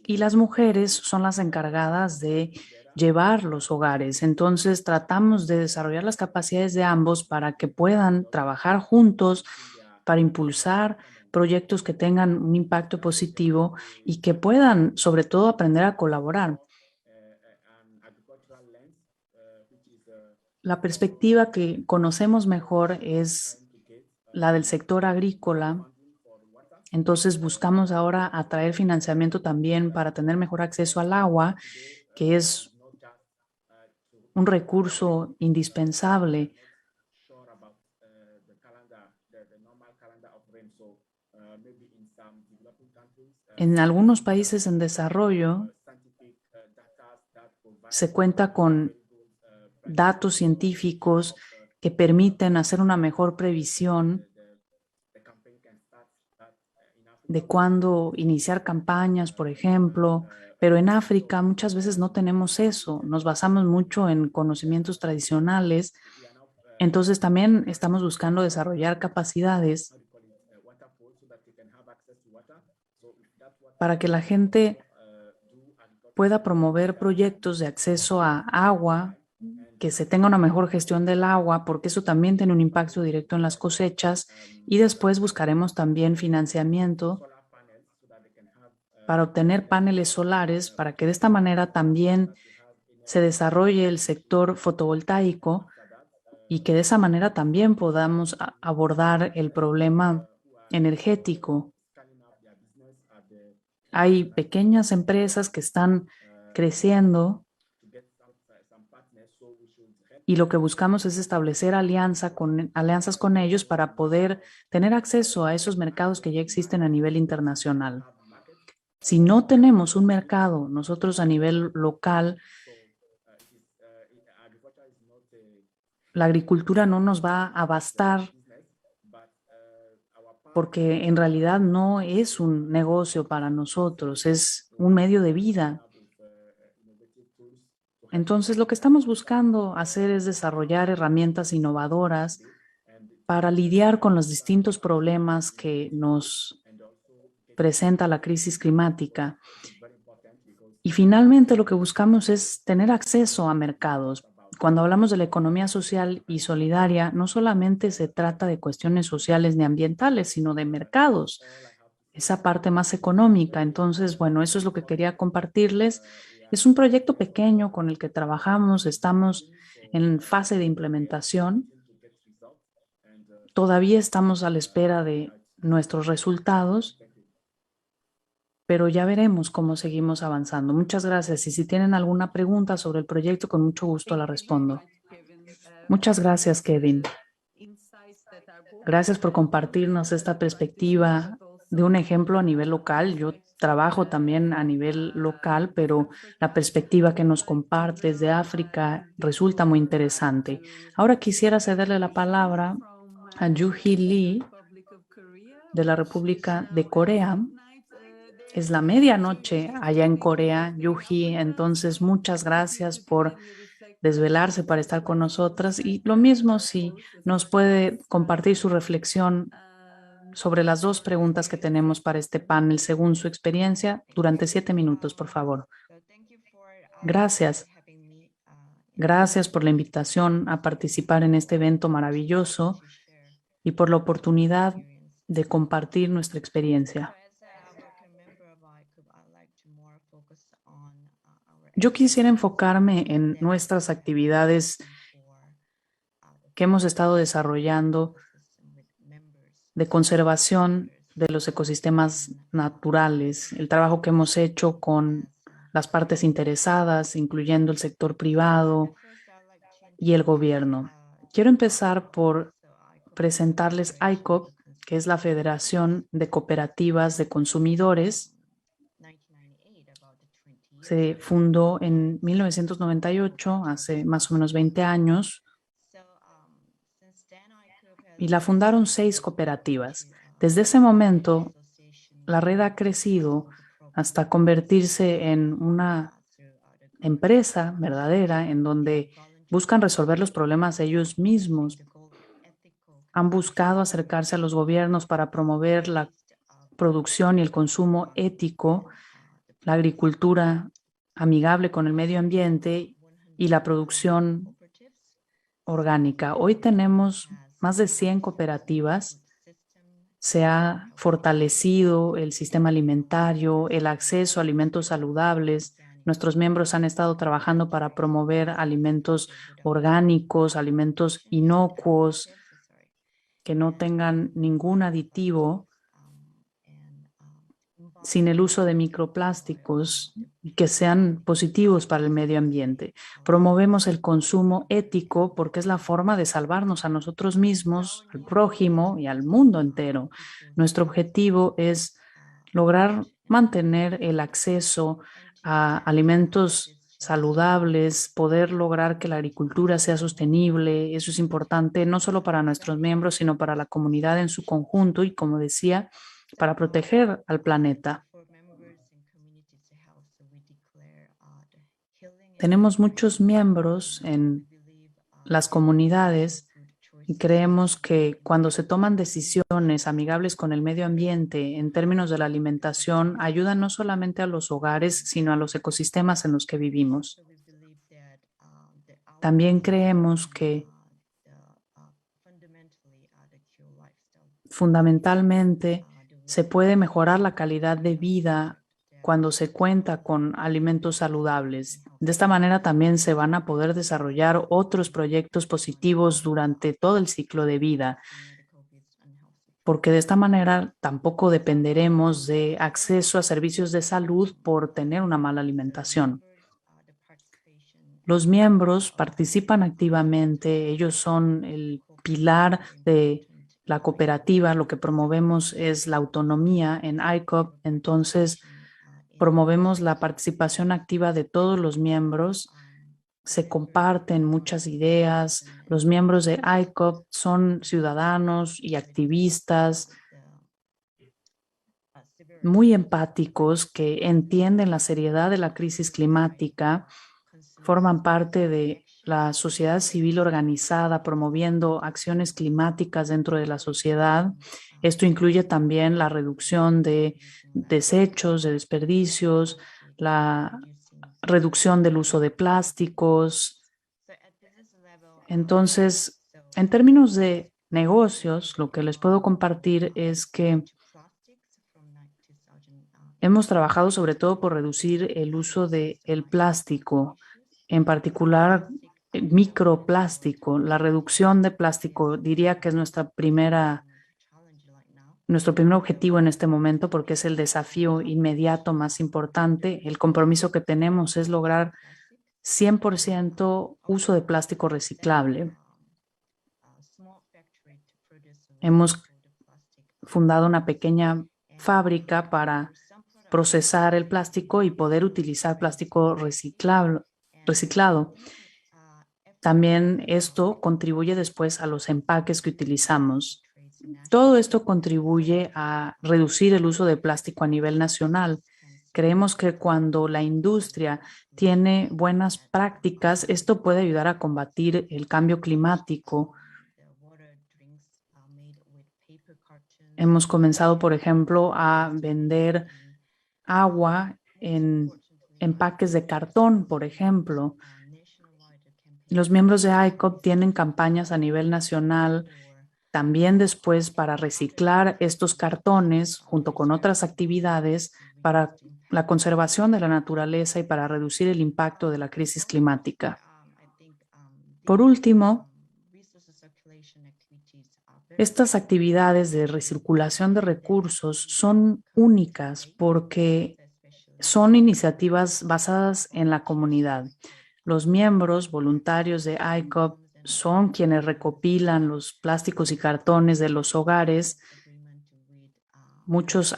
y las mujeres son las encargadas de llevar los hogares. Entonces tratamos de desarrollar las capacidades de ambos para que puedan trabajar juntos, para impulsar proyectos que tengan un impacto positivo y que puedan, sobre todo, aprender a colaborar. La perspectiva que conocemos mejor es la del sector agrícola. Entonces buscamos ahora atraer financiamiento también para tener mejor acceso al agua, que es un recurso indispensable. En algunos países en desarrollo se cuenta con datos científicos que permiten hacer una mejor previsión de cuándo iniciar campañas, por ejemplo, pero en África muchas veces no tenemos eso. Nos basamos mucho en conocimientos tradicionales. Entonces también estamos buscando desarrollar capacidades para que la gente pueda promover proyectos de acceso a agua, que se tenga una mejor gestión del agua, porque eso también tiene un impacto directo en las cosechas, y después buscaremos también financiamiento para obtener paneles solares, para que de esta manera también se desarrolle el sector fotovoltaico y que de esa manera también podamos abordar el problema energético. Hay pequeñas empresas que están creciendo y lo que buscamos es establecer alianzas con ellos para poder tener acceso a esos mercados que ya existen a nivel internacional. Si no tenemos un mercado nosotros a nivel local, la agricultura no nos va a bastar, porque en realidad no es un negocio para nosotros, es un medio de vida. Entonces, lo que estamos buscando hacer es desarrollar herramientas innovadoras para lidiar con los distintos problemas que nos presenta la crisis climática. Y finalmente, lo que buscamos es tener acceso a mercados. Cuando hablamos de la economía social y solidaria, no solamente se trata de cuestiones sociales ni ambientales, sino de mercados, esa parte más económica. Entonces, bueno, eso es lo que quería compartirles. Es un proyecto pequeño con el que trabajamos, estamos en fase de implementación. Todavía estamos a la espera de nuestros resultados, pero ya veremos cómo seguimos avanzando. Muchas gracias. Y si tienen alguna pregunta sobre el proyecto, con mucho gusto la respondo. Muchas gracias, Kevin. Gracias por compartirnos esta perspectiva de un ejemplo a nivel local. Yo trabajo también a nivel local, pero la perspectiva que nos compartes de África resulta muy interesante. Ahora quisiera cederle la palabra a Yoo-hee Lee de la República de Corea. Es la medianoche allá en Corea, Yoo-hee, entonces muchas gracias por desvelarse para estar con nosotras, y lo mismo si nos puede compartir su reflexión sobre las dos preguntas que tenemos para este panel según su experiencia durante 7 minutos, por favor. Gracias. Gracias por la invitación a participar en este evento maravilloso y por la oportunidad de compartir nuestra experiencia. Yo quisiera enfocarme en nuestras actividades que hemos estado desarrollando de conservación de los ecosistemas naturales, el trabajo que hemos hecho con las partes interesadas, incluyendo el sector privado y el gobierno. Quiero empezar por presentarles ICOP, que es la Federación de Cooperativas de Consumidores. Se fundó en 1998, hace más o menos 20 años, y la fundaron 6 cooperativas. Desde ese momento, la red ha crecido hasta convertirse en una empresa verdadera en donde buscan resolver los problemas ellos mismos. Han buscado acercarse a los gobiernos para promover la producción y el consumo ético, la agricultura amigable con el medio ambiente y la producción orgánica. Hoy tenemos más de 100 cooperativas. Se ha fortalecido el sistema alimentario, el acceso a alimentos saludables. Nuestros miembros han estado trabajando para promover alimentos orgánicos, alimentos inocuos, que no tengan ningún aditivo, sin el uso de microplásticos y que sean positivos para el medio ambiente. Promovemos el consumo ético porque es la forma de salvarnos a nosotros mismos, al prójimo y al mundo entero. Nuestro objetivo es lograr mantener el acceso a alimentos saludables, poder lograr que la agricultura sea sostenible. Eso es importante no solo para nuestros miembros, sino para la comunidad en su conjunto y, como decía, para proteger al planeta. Tenemos muchos miembros en las comunidades y creemos que cuando se toman decisiones amigables con el medio ambiente en términos de la alimentación, ayudan no solamente a los hogares, sino a los ecosistemas en los que vivimos. También creemos que fundamentalmente se puede mejorar la calidad de vida cuando se cuenta con alimentos saludables. De esta manera también se van a poder desarrollar otros proyectos positivos durante todo el ciclo de vida, porque de esta manera tampoco dependeremos de acceso a servicios de salud por tener una mala alimentación. Los miembros participan activamente, ellos son el pilar de la cooperativa. Lo que promovemos es la autonomía en ICOP, entonces promovemos la participación activa de todos los miembros, se comparten muchas ideas. Los miembros de ICOP son ciudadanos y activistas muy empáticos que entienden la seriedad de la crisis climática, forman parte de la sociedad civil organizada promoviendo acciones climáticas dentro de la sociedad. Esto incluye también la reducción de desechos, de desperdicios, la reducción del uso de plásticos. Entonces, en términos de negocios, lo que les puedo compartir es que hemos trabajado sobre todo por reducir el uso del plástico, en particular microplástico. La reducción de plástico diría que es nuestro primer objetivo en este momento, porque es el desafío inmediato más importante. El compromiso que tenemos es lograr 100% uso de plástico reciclable. Hemos fundado una pequeña fábrica para procesar el plástico y poder utilizar plástico reciclado. También esto contribuye después a los empaques que utilizamos. Todo esto contribuye a reducir el uso de plástico a nivel nacional. Creemos que cuando la industria tiene buenas prácticas, esto puede ayudar a combatir el cambio climático. Hemos comenzado, por ejemplo, a vender agua en empaques de cartón, por ejemplo. Los miembros de ICOP tienen campañas a nivel nacional también después para reciclar estos cartones junto con otras actividades para la conservación de la naturaleza y para reducir el impacto de la crisis climática. Por último, estas actividades de recirculación de recursos son únicas porque son iniciativas basadas en la comunidad. Los miembros voluntarios de ICOP son quienes recopilan los plásticos y cartones de los hogares. Muchas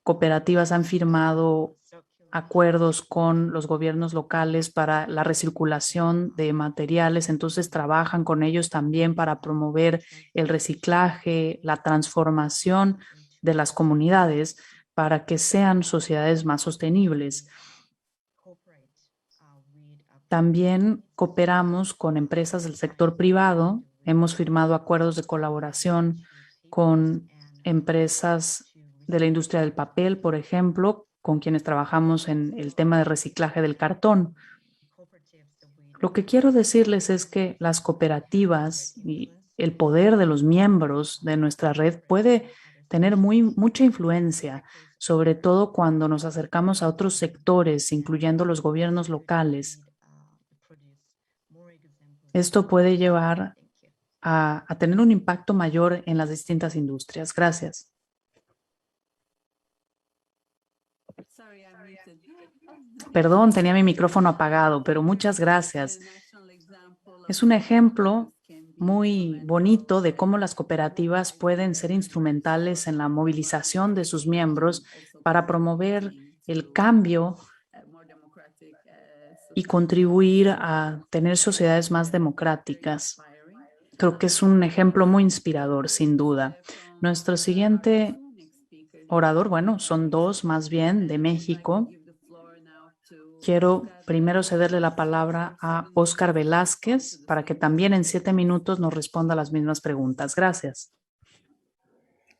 cooperativas han firmado acuerdos con los gobiernos locales para la recirculación de materiales, entonces trabajan con ellos también para promover el reciclaje, la transformación de las comunidades para que sean sociedades más sostenibles. También cooperamos con empresas del sector privado. Hemos firmado acuerdos de colaboración con empresas de la industria del papel, por ejemplo, con quienes trabajamos en el tema de reciclaje del cartón. Lo que quiero decirles es que las cooperativas y el poder de los miembros de nuestra red puede tener mucha influencia, sobre todo cuando nos acercamos a otros sectores, incluyendo los gobiernos locales. Esto puede llevar a tener un impacto mayor en las distintas industrias. Gracias. Perdón, tenía mi micrófono apagado, pero muchas gracias. Es un ejemplo muy bonito de cómo las cooperativas pueden ser instrumentales en la movilización de sus miembros para promover el cambio y contribuir a tener sociedades más democráticas. Creo que es un ejemplo muy inspirador, sin duda. Nuestro siguiente orador, bueno, son dos más bien de México. Quiero primero cederle la palabra a Óscar Velázquez para que también en 7 minutos nos responda las mismas preguntas. Gracias.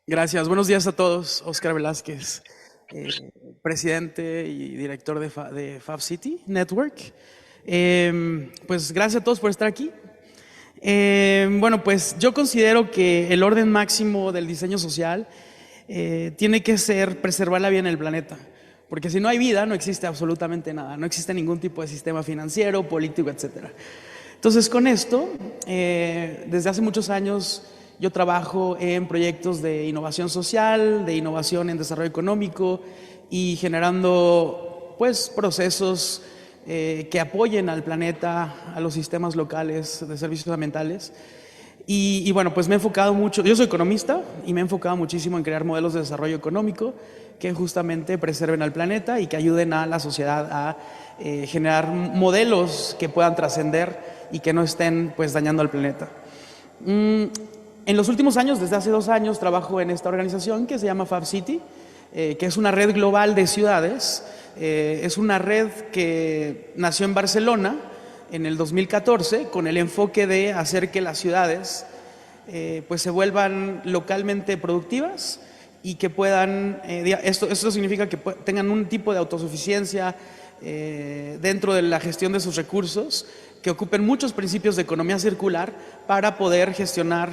Gracias. Buenos días a todos. Óscar Velázquez, presidente y director de Fab City Network. Pues gracias a todos por estar aquí. Bueno, pues yo considero que el orden máximo del diseño social tiene que ser preservar la vida en el planeta. Porque si no hay vida, no existe absolutamente nada, no existe ningún tipo de sistema financiero, político, etc. Entonces, con esto, desde hace muchos años yo trabajo en proyectos de innovación social, de innovación en desarrollo económico y generando pues procesos que apoyen al planeta, a los sistemas locales de servicios ambientales. Y bueno, pues me he enfocado mucho, yo soy economista y me he enfocado muchísimo en crear modelos de desarrollo económico que justamente preserven al planeta y que ayuden a la sociedad a generar modelos que puedan trascender y que no estén pues dañando al planeta. En los últimos años, desde hace 2 años, trabajo en esta organización que se llama Fab City, que es una red global de ciudades. Es una red que nació en Barcelona en el 2014 con el enfoque de hacer que las ciudades pues se vuelvan localmente productivas y que puedan, esto significa que tengan un tipo de autosuficiencia dentro de la gestión de sus recursos, que ocupen muchos principios de economía circular para poder gestionar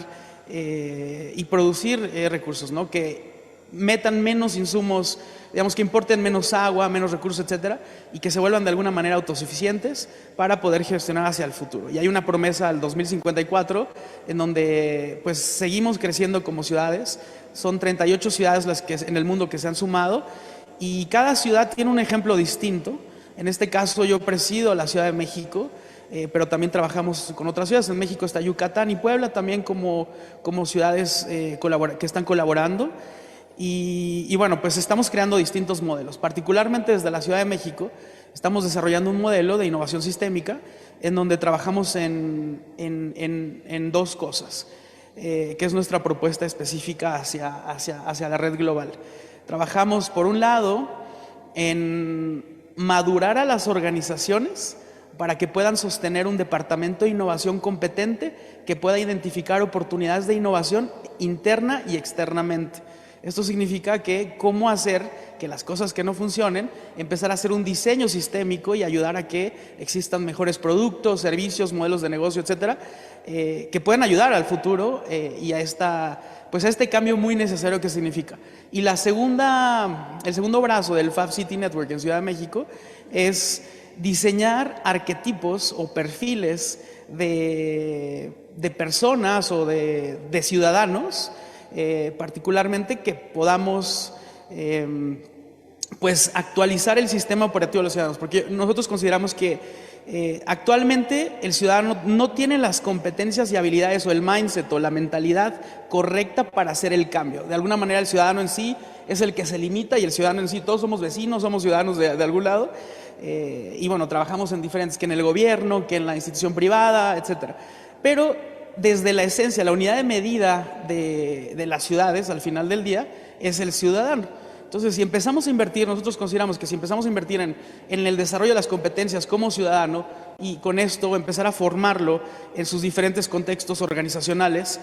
y producir recursos, ¿no? Que metan menos insumos, digamos que importen menos agua, menos recursos, etcétera, y que se vuelvan de alguna manera autosuficientes para poder gestionar hacia el futuro. Y hay una promesa al 2054 en donde pues seguimos creciendo como ciudades. Son 38 ciudades las que en el mundo que se han sumado y cada ciudad tiene un ejemplo distinto. En este caso yo presido la Ciudad de México, pero también trabajamos con otras ciudades. En México está Yucatán y Puebla también como ciudades que están colaborando. Y bueno, pues estamos creando distintos modelos. Particularmente desde la Ciudad de México estamos desarrollando un modelo de innovación sistémica en donde trabajamos en 2 cosas, que es nuestra propuesta específica hacia la red global. Trabajamos, por un lado, en madurar a las organizaciones para que puedan sostener un departamento de innovación competente que pueda identificar oportunidades de innovación interna y externamente. Esto significa que cómo hacer que las cosas que no funcionen, empezar a hacer un diseño sistémico y ayudar a que existan mejores productos, servicios, modelos de negocio, etcétera, que puedan ayudar al futuro y a este cambio muy necesario que significa. Y el segundo brazo del Fab City Network en Ciudad de México es diseñar arquetipos o perfiles de personas o de ciudadanos, particularmente que podamos pues actualizar el sistema operativo de los ciudadanos, porque nosotros consideramos que actualmente el ciudadano no tiene las competencias y habilidades o el mindset o la mentalidad correcta para hacer el cambio. De alguna manera el ciudadano en sí es el que se limita y el ciudadano en sí, todos somos vecinos, somos ciudadanos de algún lado, y bueno, trabajamos en diferentes, que en el gobierno, que en la institución privada, etcétera. Pero desde la esencia, la unidad de medida de las ciudades al final del día es el ciudadano. Entonces, si empezamos a invertir, nosotros consideramos que si empezamos a invertir en el desarrollo de las competencias como ciudadano y con esto empezar a formarlo en sus diferentes contextos organizacionales,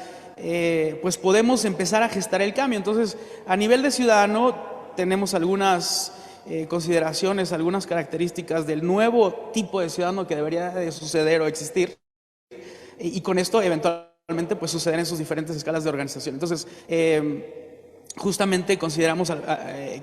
pues podemos empezar a gestar el cambio. Entonces, a nivel de ciudadano, tenemos algunas consideraciones, algunas características del nuevo tipo de ciudadano que debería de suceder o existir, y con esto eventualmente pues suceder en sus diferentes escalas de organización. Entonces, justamente consideramos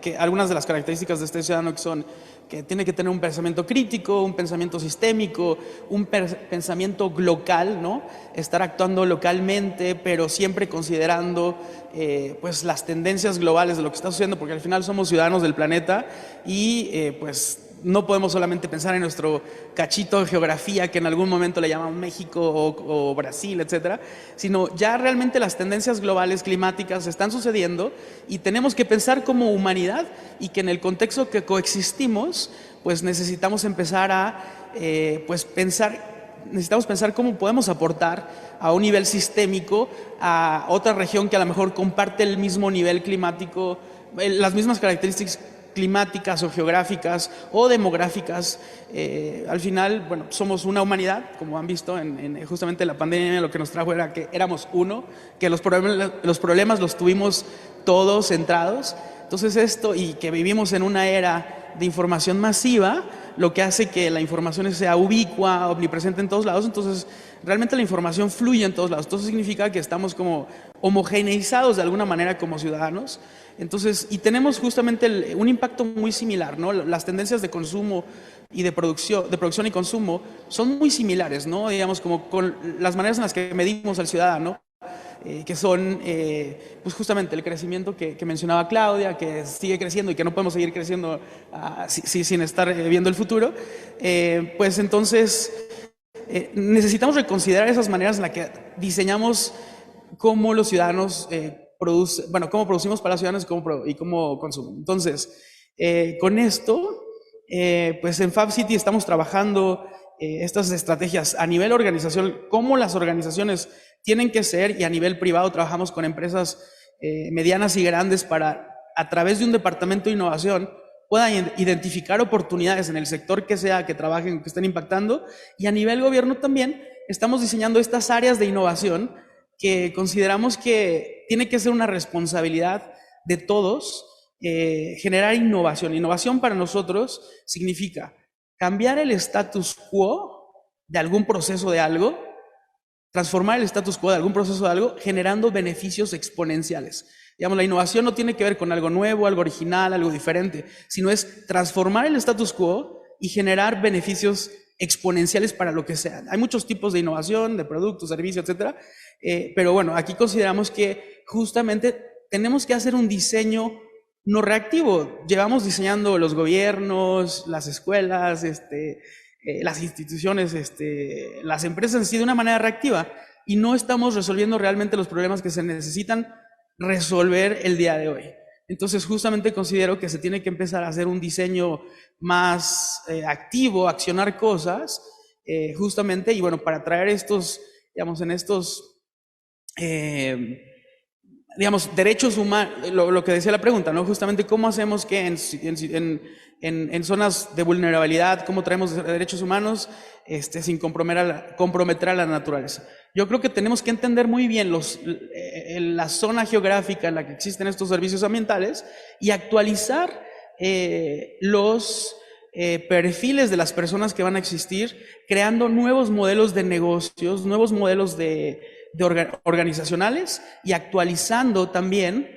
que algunas de las características de este ciudadano que son que tiene que tener un pensamiento crítico, un pensamiento sistémico, un pensamiento local, ¿no? Estar actuando localmente, pero siempre considerando pues las tendencias globales de lo que está sucediendo, porque al final somos ciudadanos del planeta y pues no podemos solamente pensar en nuestro cachito de geografía que en algún momento le llamamos México o Brasil, etcétera, sino ya realmente las tendencias globales climáticas están sucediendo y tenemos que pensar como humanidad, y que en el contexto que coexistimos, pues necesitamos empezar a pensar cómo podemos aportar a un nivel sistémico a otra región que a lo mejor comparte el mismo nivel climático, las mismas características climáticas o geográficas o demográficas. Al final, bueno, somos una humanidad, como han visto en justamente la pandemia. Lo que nos trajo era que éramos uno, que los problemas los tuvimos todos centrados. Entonces esto, y que vivimos en una era de información masiva, lo que hace que la información sea ubicua, omnipresente en todos lados. Entonces realmente la información fluye en todos lados. Entonces significa que estamos como homogeneizados de alguna manera como ciudadanos. Entonces, y tenemos justamente un impacto muy similar, ¿no? Las tendencias de consumo y de producción y consumo son muy similares, ¿no? Digamos, como con las maneras en las que medimos al ciudadano, que son pues justamente el crecimiento que mencionaba Claudia, que sigue creciendo y que no podemos seguir creciendo sin estar viendo el futuro. Pues entonces necesitamos reconsiderar esas maneras en las que diseñamos cómo los ciudadanos cómo producimos para los ciudadanos y cómo consumimos. Entonces, con esto, pues en FabCity estamos trabajando estas estrategias a nivel organización, cómo las organizaciones tienen que ser, y a nivel privado trabajamos con empresas medianas y grandes para, a través de un departamento de innovación, puedan identificar oportunidades en el sector que sea que trabajen, que estén impactando, y a nivel gobierno también estamos diseñando estas áreas de innovación que consideramos que tiene que ser una responsabilidad de todos, generar innovación. Innovación para nosotros significa cambiar el status quo de algún proceso de algo, transformar el status quo de algún proceso de algo, generando beneficios exponenciales. Digamos, la innovación no tiene que ver con algo nuevo, algo original, algo diferente, sino es transformar el status quo y generar beneficios exponenciales para lo que sea. Hay muchos tipos de innovación, de productos, servicios, etcétera, pero bueno, aquí consideramos que justamente tenemos que hacer un diseño no reactivo. Llevamos diseñando los gobiernos, las escuelas, las instituciones, las empresas en sí de una manera reactiva, y no estamos resolviendo realmente los problemas que se necesitan resolver el día de hoy. Entonces justamente considero que se tiene que empezar a hacer un diseño más activo, accionar cosas, justamente, y bueno, para traer estos, digamos, en estos, digamos, derechos humanos, lo que decía la pregunta, ¿no? Justamente cómo hacemos que en zonas de vulnerabilidad, cómo traemos derechos humanos sin comprometer a la naturaleza. Yo creo que tenemos que entender muy bien la zona geográfica en la que existen estos servicios ambientales y actualizar los perfiles de las personas que van a existir, creando nuevos modelos de negocios, nuevos modelos organizacionales, y actualizando también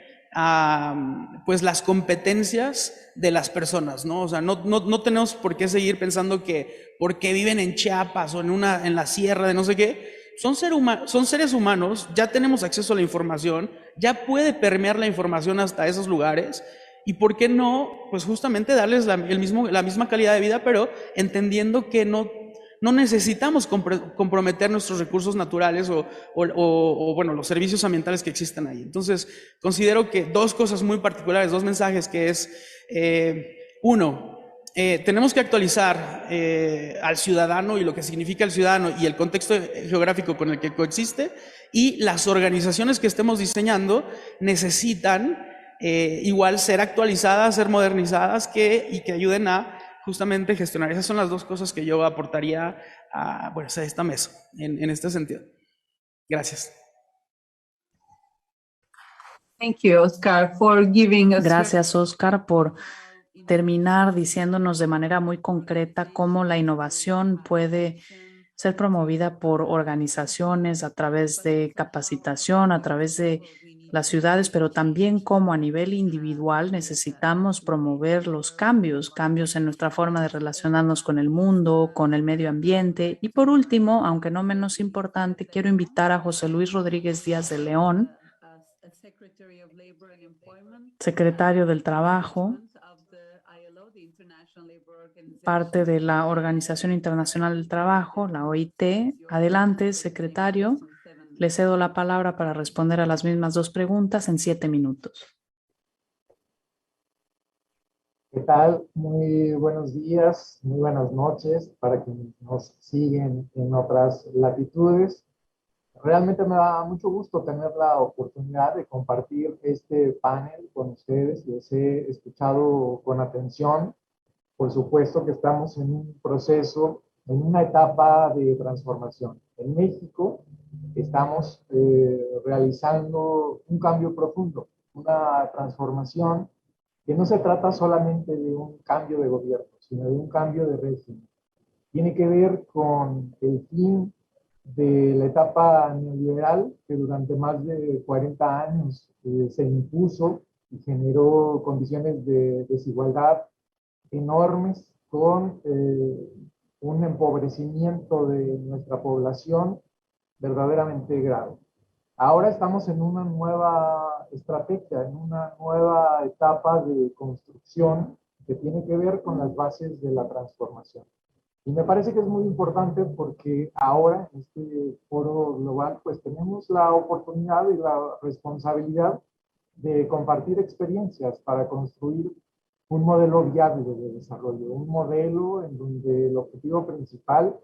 pues las competencias de las personas, ¿no? O sea, no tenemos por qué seguir pensando que porque viven en Chiapas o en la sierra de no sé qué, son seres humanos, ya tenemos acceso a la información, ya puede permear la información hasta esos lugares, y por qué no, pues justamente darles la misma calidad de vida, pero entendiendo que no necesitamos comprometer nuestros recursos naturales o bueno, los servicios ambientales que existen ahí. Entonces, considero que dos cosas muy particulares, dos mensajes, que es, uno, tenemos que actualizar al ciudadano y lo que significa el ciudadano y el contexto geográfico con el que coexiste, y las organizaciones que estemos diseñando necesitan igual ser actualizadas, ser modernizadas y que ayuden a justamente gestionar. Esas son las dos cosas que yo aportaría a esta mesa en este sentido. Gracias. Thank you, Oscar, for giving us. Gracias, Oscar, por terminar diciéndonos de manera muy concreta cómo la innovación puede ser promovida por organizaciones a través de capacitación, a través de las ciudades, pero también cómo a nivel individual necesitamos promover los cambios en nuestra forma de relacionarnos con el mundo, con el medio ambiente. Y por último, aunque no menos importante, quiero invitar a José Luis Rodríguez Díaz de León, secretario del Trabajo, parte de la Organización Internacional del Trabajo, la OIT. Adelante, secretario. Le cedo la palabra para responder a las mismas dos preguntas en 7 minutos. ¿Qué tal? Muy buenos días, muy buenas noches para quienes nos siguen en otras latitudes. Realmente me da mucho gusto tener la oportunidad de compartir este panel con ustedes. Les he escuchado con atención. Por supuesto que estamos en un proceso, en una etapa de transformación. En México estamos realizando un cambio profundo, una transformación que no se trata solamente de un cambio de gobierno, sino de un cambio de régimen. Tiene que ver con el fin de la etapa neoliberal que durante más de 40 años se impuso y generó condiciones de desigualdad enormes con un empobrecimiento de nuestra población verdaderamente grave. Ahora estamos en una nueva estrategia, en una nueva etapa de construcción que tiene que ver con las bases de la transformación. Y me parece que es muy importante porque ahora en este foro global pues tenemos la oportunidad y la responsabilidad de compartir experiencias para construir un modelo viable de desarrollo, un modelo en donde el objetivo principal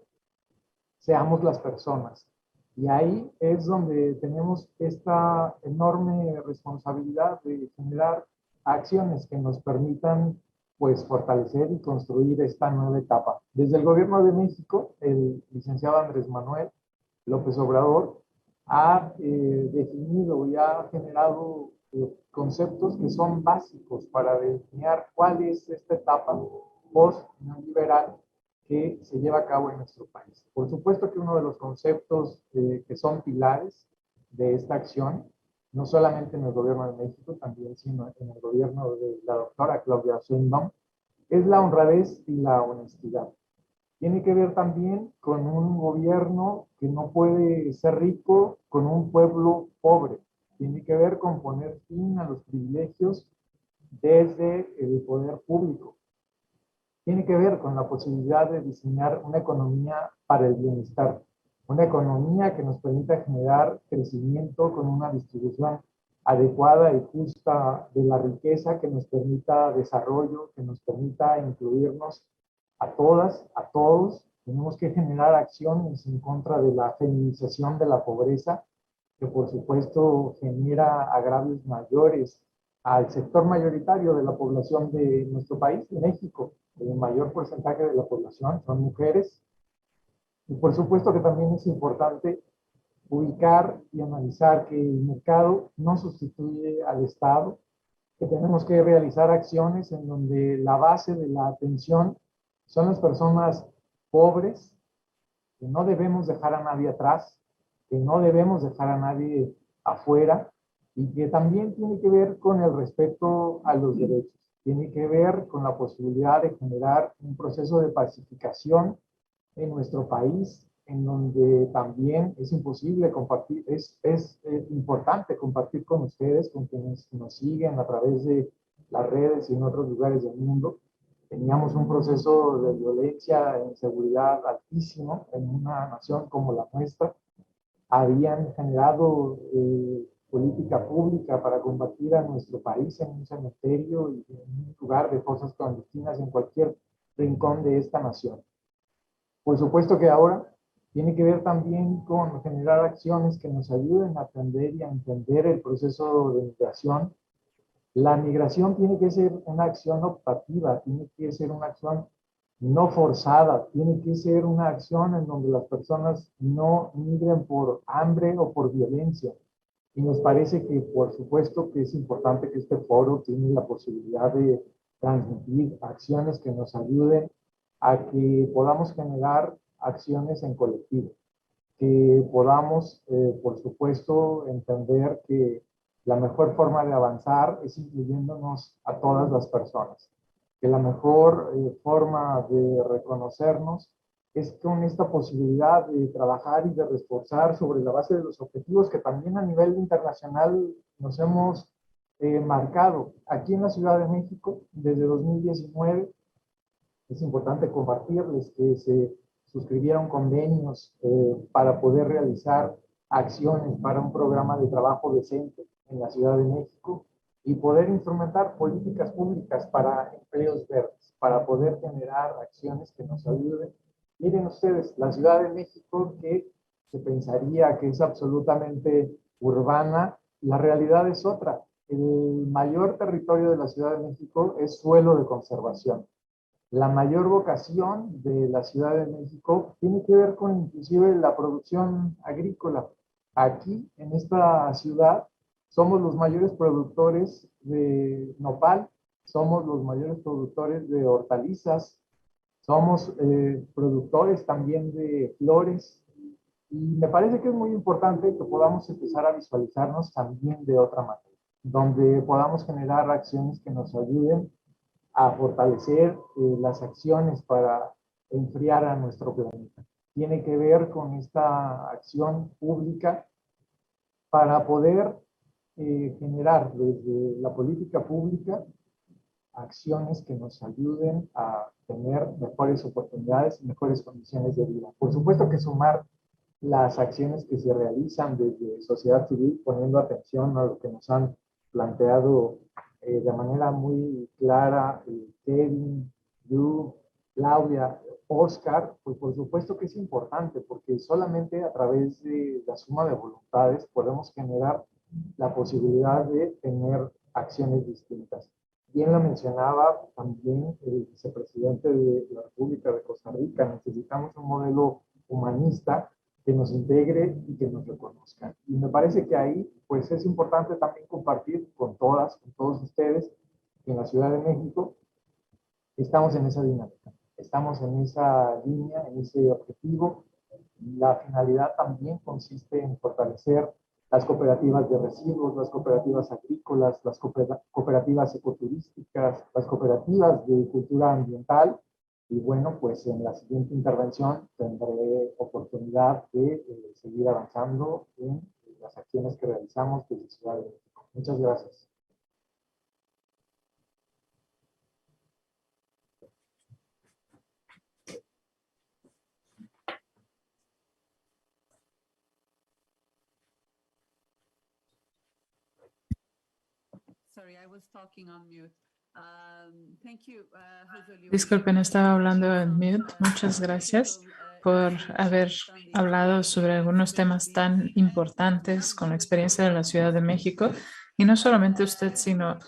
seamos las personas. Y ahí es donde tenemos esta enorme responsabilidad de generar acciones que nos permitan pues fortalecer y construir esta nueva etapa. Desde el gobierno de México, el licenciado Andrés Manuel López Obrador ha definido y ha generado conceptos que son básicos para delinear cuál es esta etapa post-neoliberal que se lleva a cabo en nuestro país. Por supuesto que uno de los conceptos que son pilares de esta acción, no solamente en el gobierno de México, también sino en el gobierno de la doctora Claudia Sheinbaum, es la honradez y la honestidad. Tiene que ver también con un gobierno que no puede ser rico con un pueblo pobre. Tiene que ver con poner fin a los privilegios desde el poder público. Tiene que ver con la posibilidad de diseñar una economía para el bienestar, una economía que nos permita generar crecimiento con una distribución adecuada y justa de la riqueza, que nos permita desarrollo, que nos permita incluirnos a todas, a todos. Tenemos que generar acciones en contra de la feminización de la pobreza, que por supuesto genera agravios mayores al sector mayoritario de la población de nuestro país, de México. El mayor porcentaje de la población son mujeres. Y por supuesto que también es importante ubicar y analizar que el mercado no sustituye al Estado, que tenemos que realizar acciones en donde la base de la atención son las personas pobres, que no debemos dejar a nadie atrás, que no debemos dejar a nadie afuera, y que también tiene que ver con el respeto a los derechos. Tiene que ver con la posibilidad de generar un proceso de pacificación en nuestro país, en donde también es imposible compartir, es importante compartir con ustedes, con quienes nos siguen a través de las redes y en otros lugares del mundo. Teníamos un proceso de violencia e inseguridad altísimo en una nación como la nuestra. Habían generado política pública para combatir a nuestro país en un cementerio y en un lugar de fosas clandestinas en cualquier rincón de esta nación. Por supuesto que ahora tiene que ver también con generar acciones que nos ayuden a atender y a entender el proceso de migración, La migración tiene que ser una acción optativa, tiene que ser una acción no forzada, tiene que ser una acción en donde las personas no migren por hambre o por violencia. Y nos parece que, por supuesto, que es importante que este foro tiene la posibilidad de transmitir acciones que nos ayuden a que podamos generar acciones en colectivo, que podamos, por supuesto, entender que la mejor forma de avanzar es incluyéndonos a todas las personas, que la mejor forma de reconocernos es con esta posibilidad de trabajar y de reforzar sobre la base de los objetivos que también a nivel internacional nos hemos marcado. Aquí en la Ciudad de México, desde 2019, es importante compartirles que se suscribieron convenios para poder realizar acciones para un programa de trabajo decente en la Ciudad de México y poder instrumentar políticas públicas para empleos verdes, para poder generar acciones que nos ayuden. Miren ustedes, la Ciudad de México, que se pensaría que es absolutamente urbana, la realidad es otra. El mayor territorio de la Ciudad de México es suelo de conservación. La mayor vocación de la Ciudad de México tiene que ver con inclusive la producción agrícola. Aquí, en esta ciudad, somos los mayores productores de nopal, somos los mayores productores de hortalizas, somos productores también de flores. Y me parece que es muy importante que podamos empezar a visualizarnos también de otra manera, donde podamos generar acciones que nos ayuden a fortalecer las acciones para enfriar a nuestro planeta. Tiene que ver con esta acción pública para poder generar desde la política pública acciones que nos ayuden a tener mejores oportunidades y mejores condiciones de vida. Por supuesto que sumar las acciones que se realizan desde sociedad civil, poniendo atención a lo que nos han planteado de manera muy clara Kevin, Yu, Claudia, Oscar, pues por supuesto que es importante, porque solamente a través de la suma de voluntades podemos generar la posibilidad de tener acciones distintas. Bien lo mencionaba también el vicepresidente de la República de Costa Rica, necesitamos un modelo humanista que nos integre y que nos reconozca. Y me parece que ahí pues es importante también compartir con todas, con todos ustedes, que en la Ciudad de México estamos en esa dinámica, estamos en esa línea, en ese objetivo. La finalidad también consiste en fortalecer las cooperativas de residuos, las cooperativas agrícolas, las cooperativas ecoturísticas, las cooperativas de cultura ambiental. Y bueno, pues en la siguiente intervención tendré oportunidad de seguir avanzando en las acciones que realizamos desde Ciudad de México. Muchas gracias. Disculpen, estaba hablando en mute. Muchas gracias por haber hablado sobre algunos temas tan importantes con la experiencia de la Ciudad de México. Y no solamente usted, sino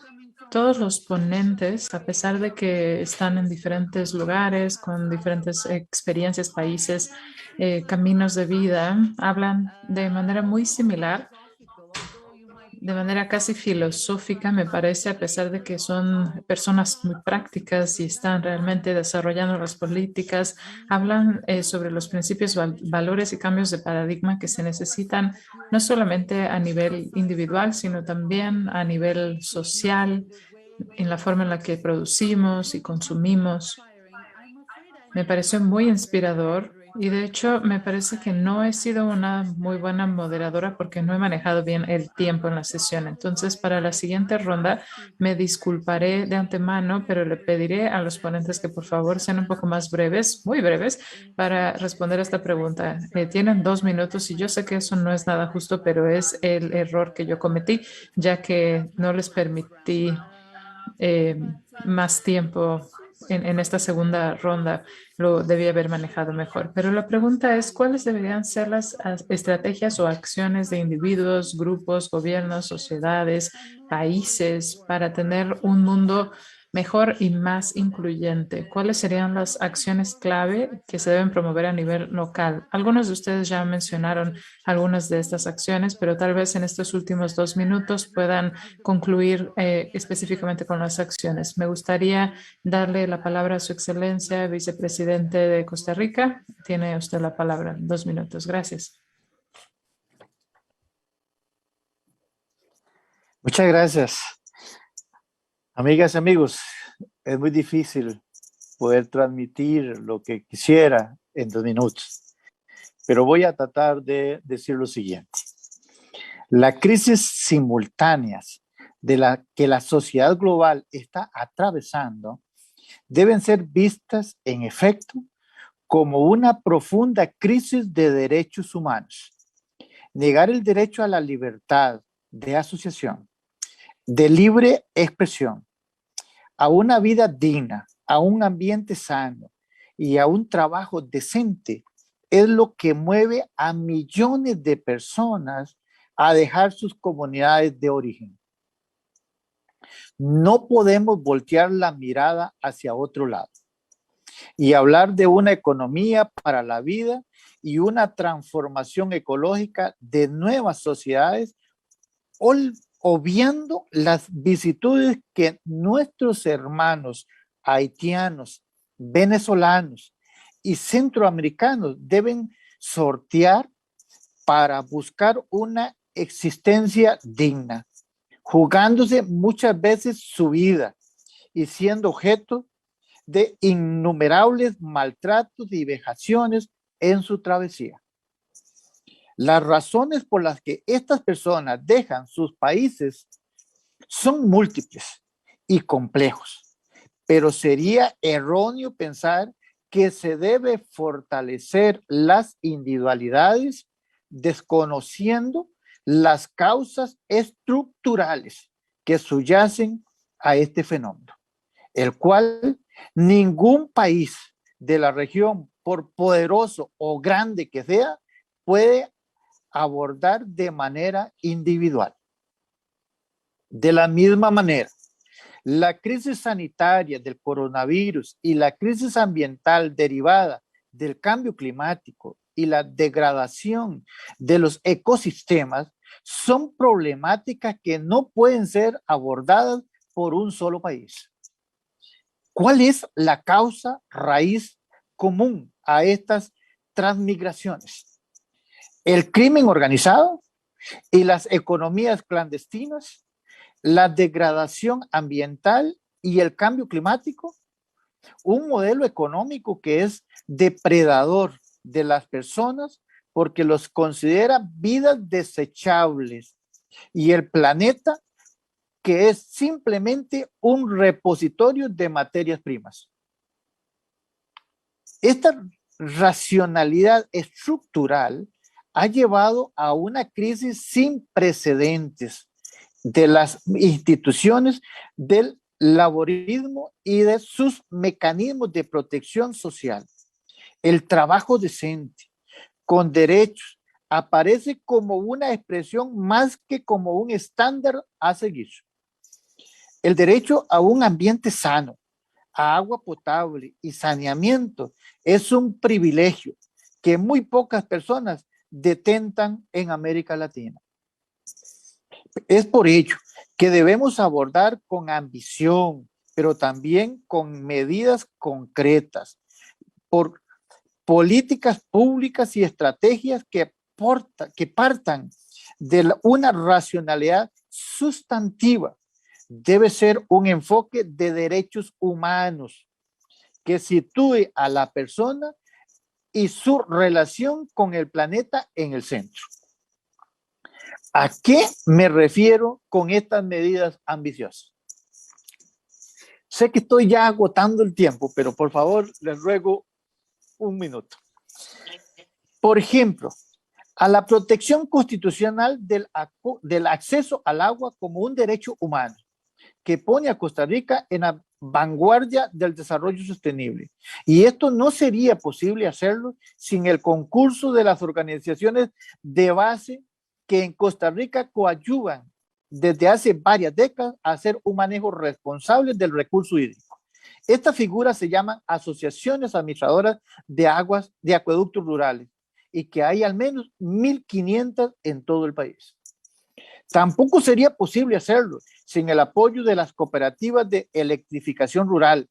todos los ponentes, a pesar de que están en diferentes lugares, con diferentes experiencias, países, caminos de vida, hablan de manera muy similar, de manera casi filosófica, me parece, a pesar de que son personas muy prácticas y están realmente desarrollando las políticas, hablan sobre los principios, valores y cambios de paradigma que se necesitan no solamente a nivel individual, sino también a nivel social, en la forma en la que producimos y consumimos. Me pareció muy inspirador. Y de hecho, me parece que no he sido una muy buena moderadora porque no he manejado bien el tiempo en la sesión. Entonces, para la siguiente ronda, me disculparé de antemano, pero le pediré a los ponentes que por favor sean un poco más breves, muy breves, para responder a esta pregunta. Tienen 2 minutos y yo sé que eso no es nada justo, pero es el error que yo cometí, ya que no les permití más tiempo en esta segunda ronda lo debía haber manejado mejor. Pero la pregunta es, ¿cuáles deberían ser las estrategias o acciones de individuos, grupos, gobiernos, sociedades, países para tener un mundo mejor y más incluyente? ¿Cuáles serían las acciones clave que se deben promover a nivel local? Algunos de ustedes ya mencionaron algunas de estas acciones, pero tal vez en estos últimos 2 minutos puedan concluir específicamente con las acciones. Me gustaría darle la palabra a Su Excelencia, Vicepresidente de Costa Rica. Tiene usted la palabra. 2 minutos. Gracias. Muchas gracias. Amigas y amigos, es muy difícil poder transmitir lo que quisiera en 2 minutos, pero voy a tratar de decir lo siguiente. La crisis simultáneas de la que la sociedad global está atravesando deben ser vistas, en efecto, como una profunda crisis de derechos humanos. Negar el derecho a la libertad de asociación, de libre expresión, a una vida digna, a un ambiente sano y a un trabajo decente es lo que mueve a millones de personas a dejar sus comunidades de origen. No podemos voltear la mirada hacia otro lado y hablar de una economía para la vida y una transformación ecológica de nuevas sociedades, obviando las vicisitudes que nuestros hermanos haitianos, venezolanos y centroamericanos deben sortear para buscar una existencia digna, jugándose muchas veces su vida y siendo objeto de innumerables maltratos y vejaciones en su travesía. Las razones por las que estas personas dejan sus países son múltiples y complejos, pero sería erróneo pensar que se debe fortalecer las individualidades desconociendo las causas estructurales que subyacen a este fenómeno, el cual ningún país de la región, por poderoso o grande que sea, puede abordar de manera individual. De la misma manera, la crisis sanitaria del coronavirus y la crisis ambiental derivada del cambio climático y la degradación de los ecosistemas son problemáticas que no pueden ser abordadas por un solo país. ¿Cuál es la causa raíz común a estas transmigraciones? El crimen organizado y las economías clandestinas, la degradación ambiental y el cambio climático, un modelo económico que es depredador de las personas porque los considera vidas desechables y el planeta que es simplemente un repositorio de materias primas. Esta racionalidad estructural ha llevado a una crisis sin precedentes de las instituciones del laborismo y de sus mecanismos de protección social. El trabajo decente, con derechos, aparece como una expresión más que como un estándar a seguir. El derecho a un ambiente sano, a agua potable y saneamiento es un privilegio que muy pocas personas detentan en América Latina. Es por ello que debemos abordar con ambición, pero también con medidas concretas, por políticas públicas y estrategias que partan de una racionalidad sustantiva. Debe ser un enfoque de derechos humanos que sitúe a la persona y su relación con el planeta en el centro. ¿A qué me refiero con estas medidas ambiciosas? Sé que estoy ya agotando el tiempo, pero por favor les ruego un minuto. Por ejemplo, a la protección constitucional del acceso al agua como un derecho humano, que pone a Costa Rica en la vanguardia del desarrollo sostenible. Y esto no sería posible hacerlo sin el concurso de las organizaciones de base que en Costa Rica coadyuvan desde hace varias décadas a hacer un manejo responsable del recurso hídrico. Estas figuras se llaman asociaciones administradoras de aguas de acueductos rurales y que hay al menos 1.500 en todo el país. Tampoco sería posible hacerlo sin el apoyo de las cooperativas de electrificación rural,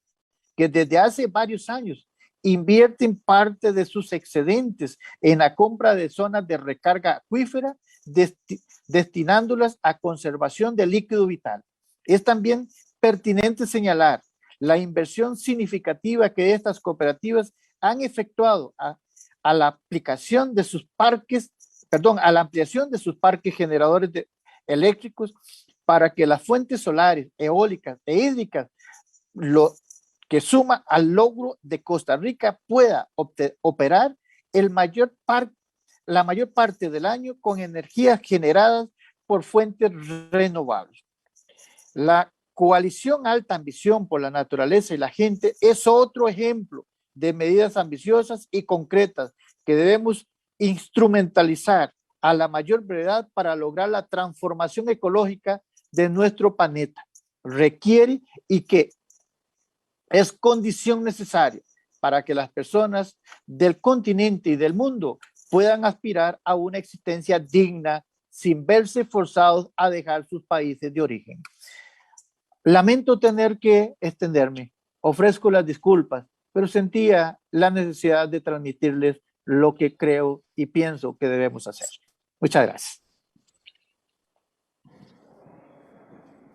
que desde hace varios años invierten parte de sus excedentes en la compra de zonas de recarga acuífera, destinándolas a conservación de líquido vital. Es también pertinente señalar la inversión significativa que estas cooperativas han efectuado a la ampliación de sus parques generadores eléctricos para que las fuentes solares, eólicas e hídricas, lo que suma al logro de Costa Rica, pueda operar la mayor parte del año con energías generadas por fuentes renovables. La coalición Alta Ambición por la Naturaleza y la Gente es otro ejemplo de medidas ambiciosas y concretas que debemos instrumentalizar a la mayor brevedad para lograr la transformación ecológica de nuestro planeta. Requiere y que es condición necesaria para que las personas del continente y del mundo puedan aspirar a una existencia digna sin verse forzados a dejar sus países de origen. Lamento tener que extenderme, ofrezco las disculpas, pero sentía la necesidad de transmitirles lo que creo y pienso que debemos hacer. Muchas gracias.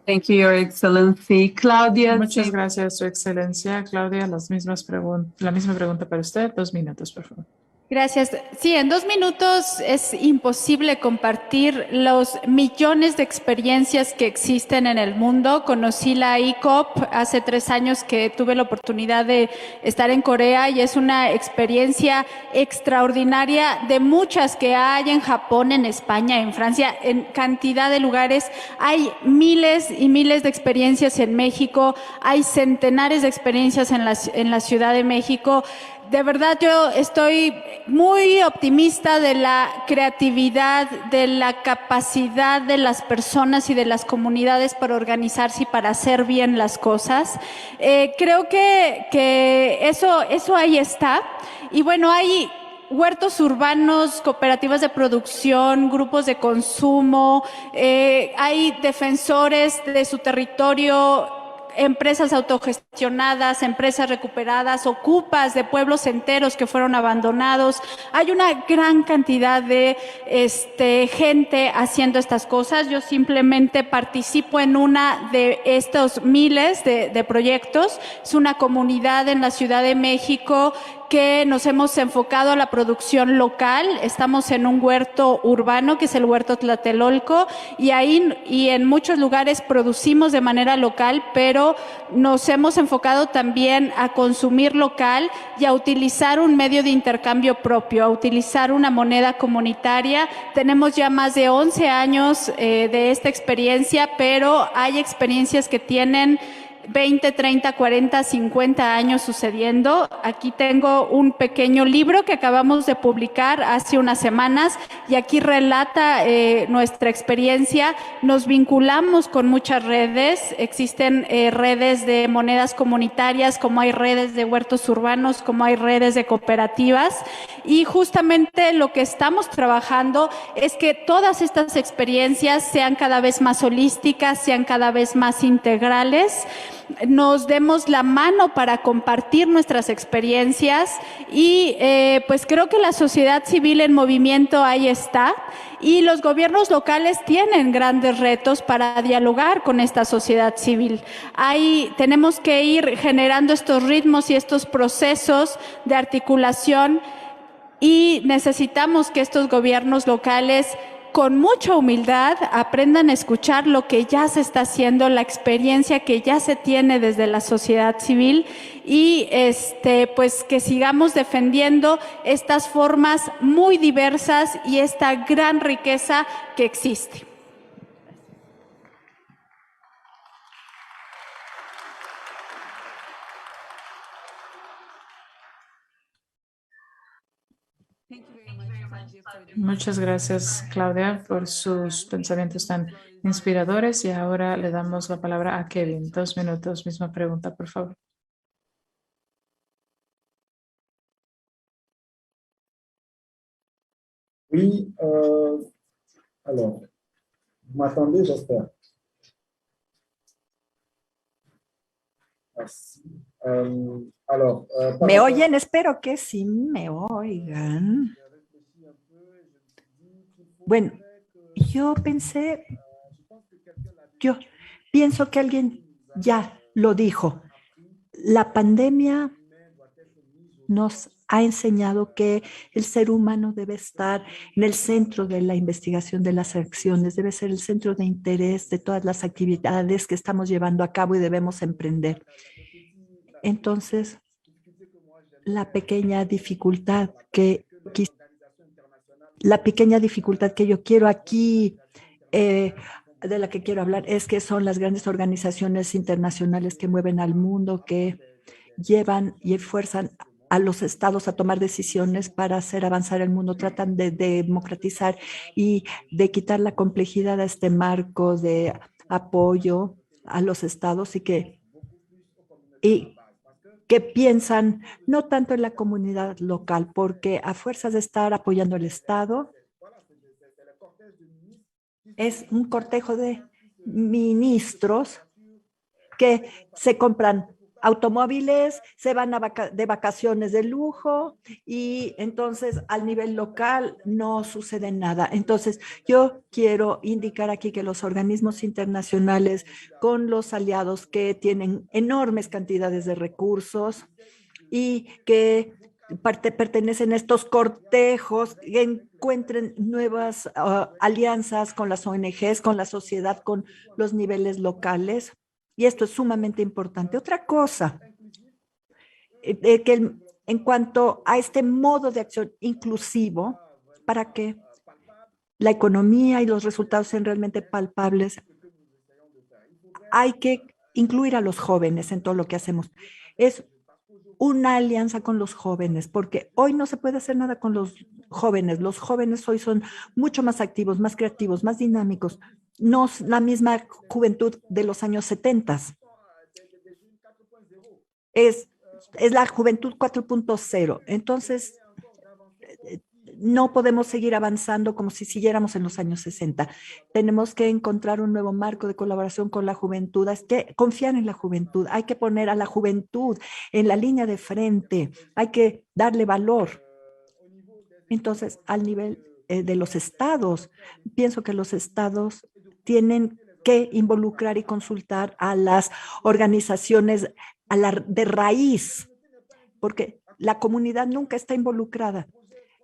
Thank you, Your Excellency. Claudia. Muchas gracias, Su Excelencia. Claudia, la misma pregunta para usted. 2 minutos, por favor. Gracias. Sí, en 2 minutos es imposible compartir los millones de experiencias que existen en el mundo. Conocí la ICOP hace 3 años que tuve la oportunidad de estar en Corea y es una experiencia extraordinaria de muchas que hay en Japón, en España, en Francia, en cantidad de lugares. Hay miles y miles de experiencias en México, hay centenares de experiencias en la Ciudad de México. De verdad, yo estoy muy optimista de la creatividad, de la capacidad de las personas y de las comunidades para organizarse y para hacer bien las cosas. Creo que eso ahí está. Y bueno, hay huertos urbanos, cooperativas de producción, grupos de consumo, hay defensores de su territorio, empresas autogestionadas, empresas recuperadas, ocupas de pueblos enteros que fueron abandonados. Hay una gran cantidad de gente haciendo estas cosas. Yo simplemente participo en una de estos miles de proyectos. Es una comunidad en la Ciudad de México que nos hemos enfocado a la producción local. Estamos en un huerto urbano que es el huerto Tlatelolco y en muchos lugares producimos de manera local, pero nos hemos enfocado también a consumir local y a utilizar un medio de intercambio propio, a utilizar una moneda comunitaria. Tenemos ya más de 11 años de esta experiencia, pero hay experiencias que tienen 20, 30, 40, 50 años sucediendo. Aquí tengo un pequeño libro que acabamos de publicar hace unas semanas y aquí relata nuestra experiencia. Nos vinculamos con muchas redes. Existen redes de monedas comunitarias, como hay redes de huertos urbanos, como hay redes de cooperativas. Y justamente lo que estamos trabajando es que todas estas experiencias sean cada vez más holísticas, sean cada vez más integrales, nos demos la mano para compartir nuestras experiencias y pues creo que la sociedad civil en movimiento ahí está y los gobiernos locales tienen grandes retos para dialogar con esta sociedad civil. Tenemos que ir generando estos ritmos y estos procesos de articulación y necesitamos que estos gobiernos locales con mucha humildad aprendan a escuchar lo que ya se está haciendo, la experiencia que ya se tiene desde la sociedad civil y pues que sigamos defendiendo estas formas muy diversas y esta gran riqueza que existe. Muchas gracias, Claudia, por sus pensamientos tan inspiradores. Y ahora le damos la palabra a Kevin. 2 minutos, misma pregunta, por favor. Oui, alors, vous m'entendez, j'espère. Merci. ¿Me oyen? Espero que sí me oigan. Bueno, yo pienso que alguien ya lo dijo. La pandemia nos ha enseñado que el ser humano debe estar en el centro de la investigación de las acciones, debe ser el centro de interés de todas las actividades que estamos llevando a cabo y debemos emprender. Entonces, la pequeña dificultad que yo quiero aquí, de la que quiero hablar, es que son las grandes organizaciones internacionales que mueven al mundo, que llevan y fuerzan a los estados a tomar decisiones para hacer avanzar el mundo, tratan de democratizar y de quitar la complejidad a este marco de apoyo a los estados y que piensan no tanto en la comunidad local, porque a fuerzas de estar apoyando al Estado, es un cortejo de ministros que se compran automóviles, se van de vacaciones de lujo y entonces al nivel local no sucede nada. Entonces yo quiero indicar aquí que los organismos internacionales con los aliados que tienen enormes cantidades de recursos y que pertenecen a estos cortejos, que encuentren nuevas alianzas con las ONGs, con la sociedad, con los niveles locales. Y esto es sumamente importante. Otra cosa, que en cuanto a este modo de acción inclusivo, para que la economía y los resultados sean realmente palpables, hay que incluir a los jóvenes en todo lo que hacemos. Es una alianza con los jóvenes, porque hoy no se puede hacer nada con los jóvenes. Los jóvenes hoy son mucho más activos, más creativos, más dinámicos. No es la misma juventud de los años 70. Es la juventud 4.0. Entonces, no podemos seguir avanzando como si siguiéramos en los años 60. Tenemos que encontrar un nuevo marco de colaboración con la juventud. Hay que confiar en la juventud. Hay que poner a la juventud en la línea de frente. Hay que darle valor. Entonces, al nivel de los estados, pienso que los estados tienen que involucrar y consultar a las organizaciones de raíz, porque la comunidad nunca está involucrada.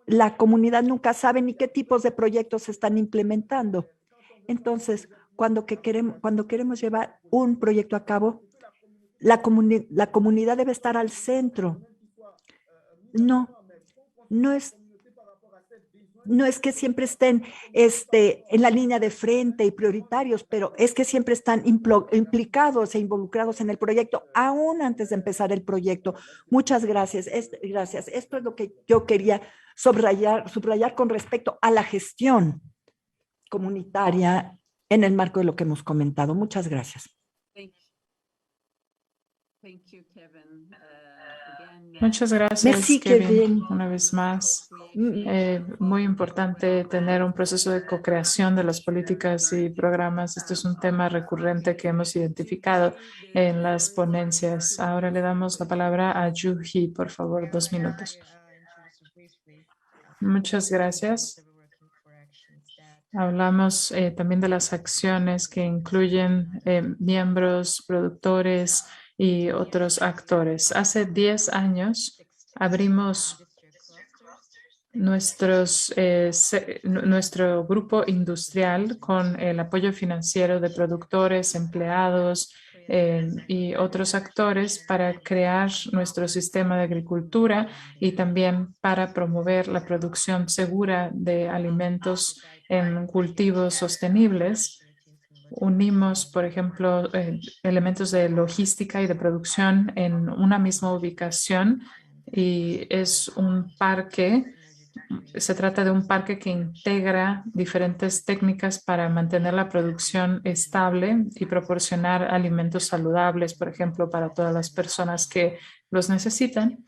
La comunidad nunca sabe ni qué tipos de proyectos se están implementando. Entonces, cuando queremos llevar un proyecto a cabo, la comunidad debe estar al centro. No es que siempre estén en la línea de frente y prioritarios, pero es que siempre están implicados e involucrados en el proyecto, aún antes de empezar el proyecto. Muchas gracias. Gracias. Esto es lo que yo quería subrayar con respecto a la gestión comunitaria en el marco de lo que hemos comentado. Muchas gracias. Muchas gracias, Merci, Kevin. Una vez más, muy importante tener un proceso de co-creación de las políticas y programas. Esto es un tema recurrente que hemos identificado en las ponencias. Ahora le damos la palabra a Ju Hee, por favor, 2 minutos. Muchas gracias. Hablamos también de las acciones que incluyen miembros, productores y otros actores. Hace 10 años abrimos nuestro grupo industrial con el apoyo financiero de productores, empleados y otros actores para crear nuestro sistema de agricultura y también para promover la producción segura de alimentos en cultivos sostenibles. Unimos, por ejemplo, elementos de logística y de producción en una misma ubicación y es un parque se trata de un parque que integra diferentes técnicas para mantener la producción estable y proporcionar alimentos saludables, por ejemplo, para todas las personas que los necesitan.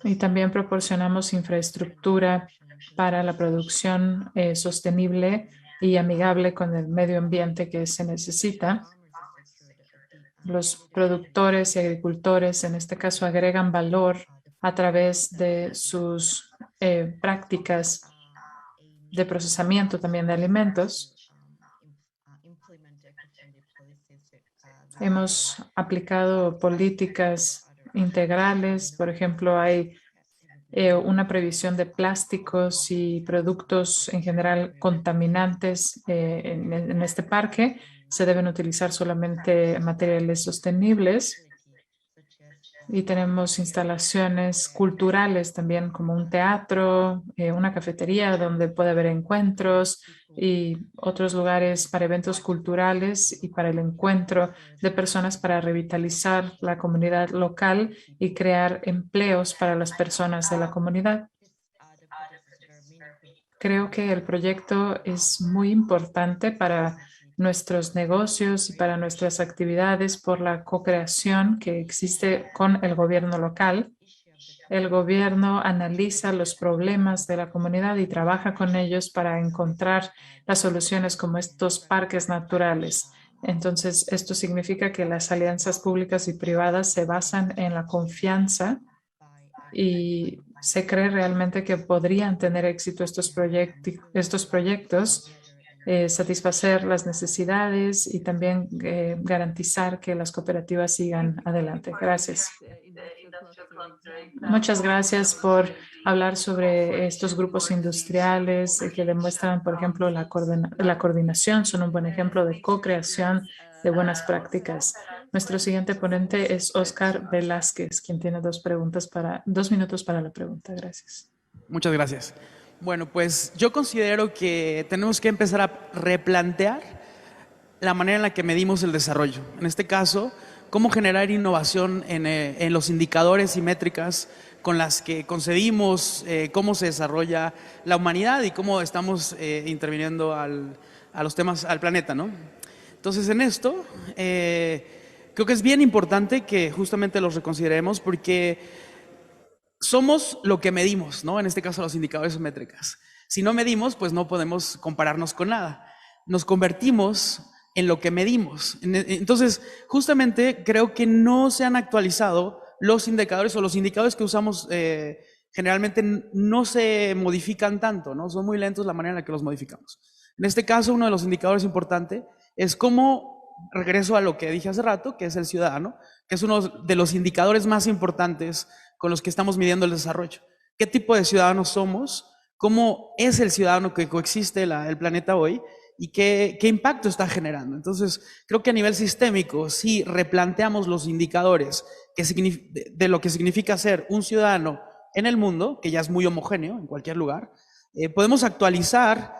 Y también proporcionamos infraestructura para la producción sostenible y amigable con el medio ambiente que se necesita. Los productores y agricultores, en este caso, agregan valor a través de sus prácticas de procesamiento también de alimentos. Hemos aplicado políticas integrales, por ejemplo, hay una previsión de plásticos y productos en general contaminantes en este parque. Se deben utilizar solamente materiales sostenibles. Y tenemos instalaciones culturales también, como un teatro, una cafetería donde puede haber encuentros y otros lugares para eventos culturales y para el encuentro de personas para revitalizar la comunidad local y crear empleos para las personas de la comunidad. Creo que el proyecto es muy importante para nuestros negocios y para nuestras actividades por la co-creación que existe con el gobierno local. El gobierno analiza los problemas de la comunidad y trabaja con ellos para encontrar las soluciones como estos parques naturales. Entonces, esto significa que las alianzas públicas y privadas se basan en la confianza y se cree realmente que podrían tener éxito estos proyectos, satisfacer las necesidades y también garantizar que las cooperativas sigan adelante. Gracias. Muchas gracias por hablar sobre estos grupos industriales que demuestran, por ejemplo, la coordinación. Son un buen ejemplo de co-creación de buenas prácticas. Nuestro siguiente ponente es Oscar Velázquez, quien tiene 2 minutos para la pregunta. Gracias. Muchas gracias. Bueno, pues yo considero que tenemos que empezar a replantear la manera en la que medimos el desarrollo. En este caso, cómo generar innovación en los indicadores y métricas con las que concebimos cómo se desarrolla la humanidad y cómo estamos interviniendo a los temas, al planeta, ¿no? Entonces, en esto, creo que es bien importante que justamente los reconsideremos porque somos lo que medimos, ¿no? En este caso, los indicadores o métricas. Si no medimos, pues no podemos compararnos con nada. Nos convertimos en lo que medimos. Entonces, justamente creo que no se han actualizado los indicadores o los indicadores que usamos generalmente no se modifican tanto, ¿no? Son muy lentos la manera en la que los modificamos. En este caso, uno de los indicadores importantes es cómo, regreso a lo que dije hace rato, que es el ciudadano, que es uno de los indicadores más importantes con los que estamos midiendo el desarrollo. ¿Qué tipo de ciudadanos somos? ¿Cómo es el ciudadano que coexiste el planeta hoy? ¿Y qué impacto está generando? Entonces, creo que a nivel sistémico, si replanteamos los indicadores de lo que significa ser un ciudadano en el mundo, que ya es muy homogéneo en cualquier lugar, podemos actualizar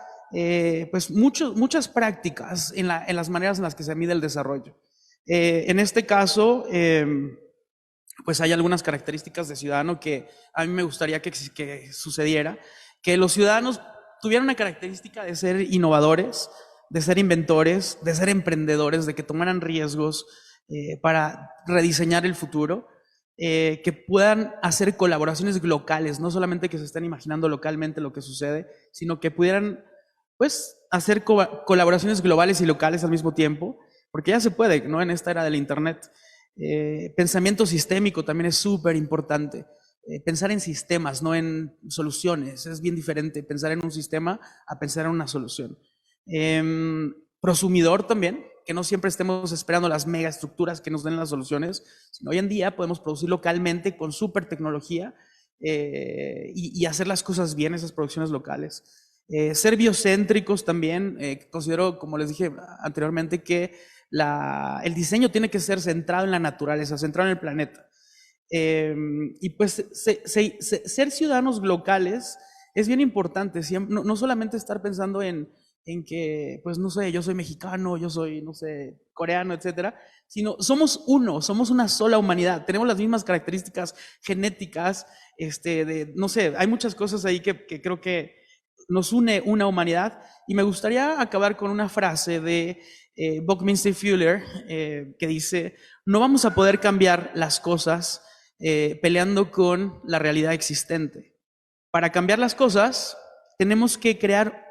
pues muchas prácticas en las maneras en las que se mide el desarrollo. En este caso, pues hay algunas características de ciudadano que a mí me gustaría que sucediera, que los ciudadanos tuvieran una característica de ser innovadores, de ser inventores, de ser emprendedores, de que tomaran riesgos para rediseñar el futuro, que puedan hacer colaboraciones locales, no solamente que se estén imaginando localmente lo que sucede, sino que pudieran pues hacer colaboraciones globales y locales al mismo tiempo, porque ya se puede, ¿no? En esta era del internet. Pensamiento sistémico también es súper importante. Pensar en sistemas, no en soluciones. Es bien diferente pensar en un sistema a pensar en una solución. Prosumidor también, que no siempre estemos esperando las megaestructuras que nos den las soluciones, sino hoy en día podemos producir localmente con súper tecnología y hacer las cosas bien, esas producciones locales. Ser biocéntricos también, considero, como les dije anteriormente, que el diseño tiene que ser centrado en la naturaleza, centrado en el planeta. Y pues ser ciudadanos locales es bien importante, no solamente estar pensando en en que, pues no sé, yo soy mexicano, yo soy, no sé, coreano, etcétera, sino somos uno, somos una sola humanidad, tenemos las mismas características genéticas, no sé, hay muchas cosas ahí que creo que nos une una humanidad, y me gustaría acabar con una frase de Buckminster Fuller que dice: no vamos a poder cambiar las cosas peleando con la realidad existente. Para cambiar las cosas tenemos que crear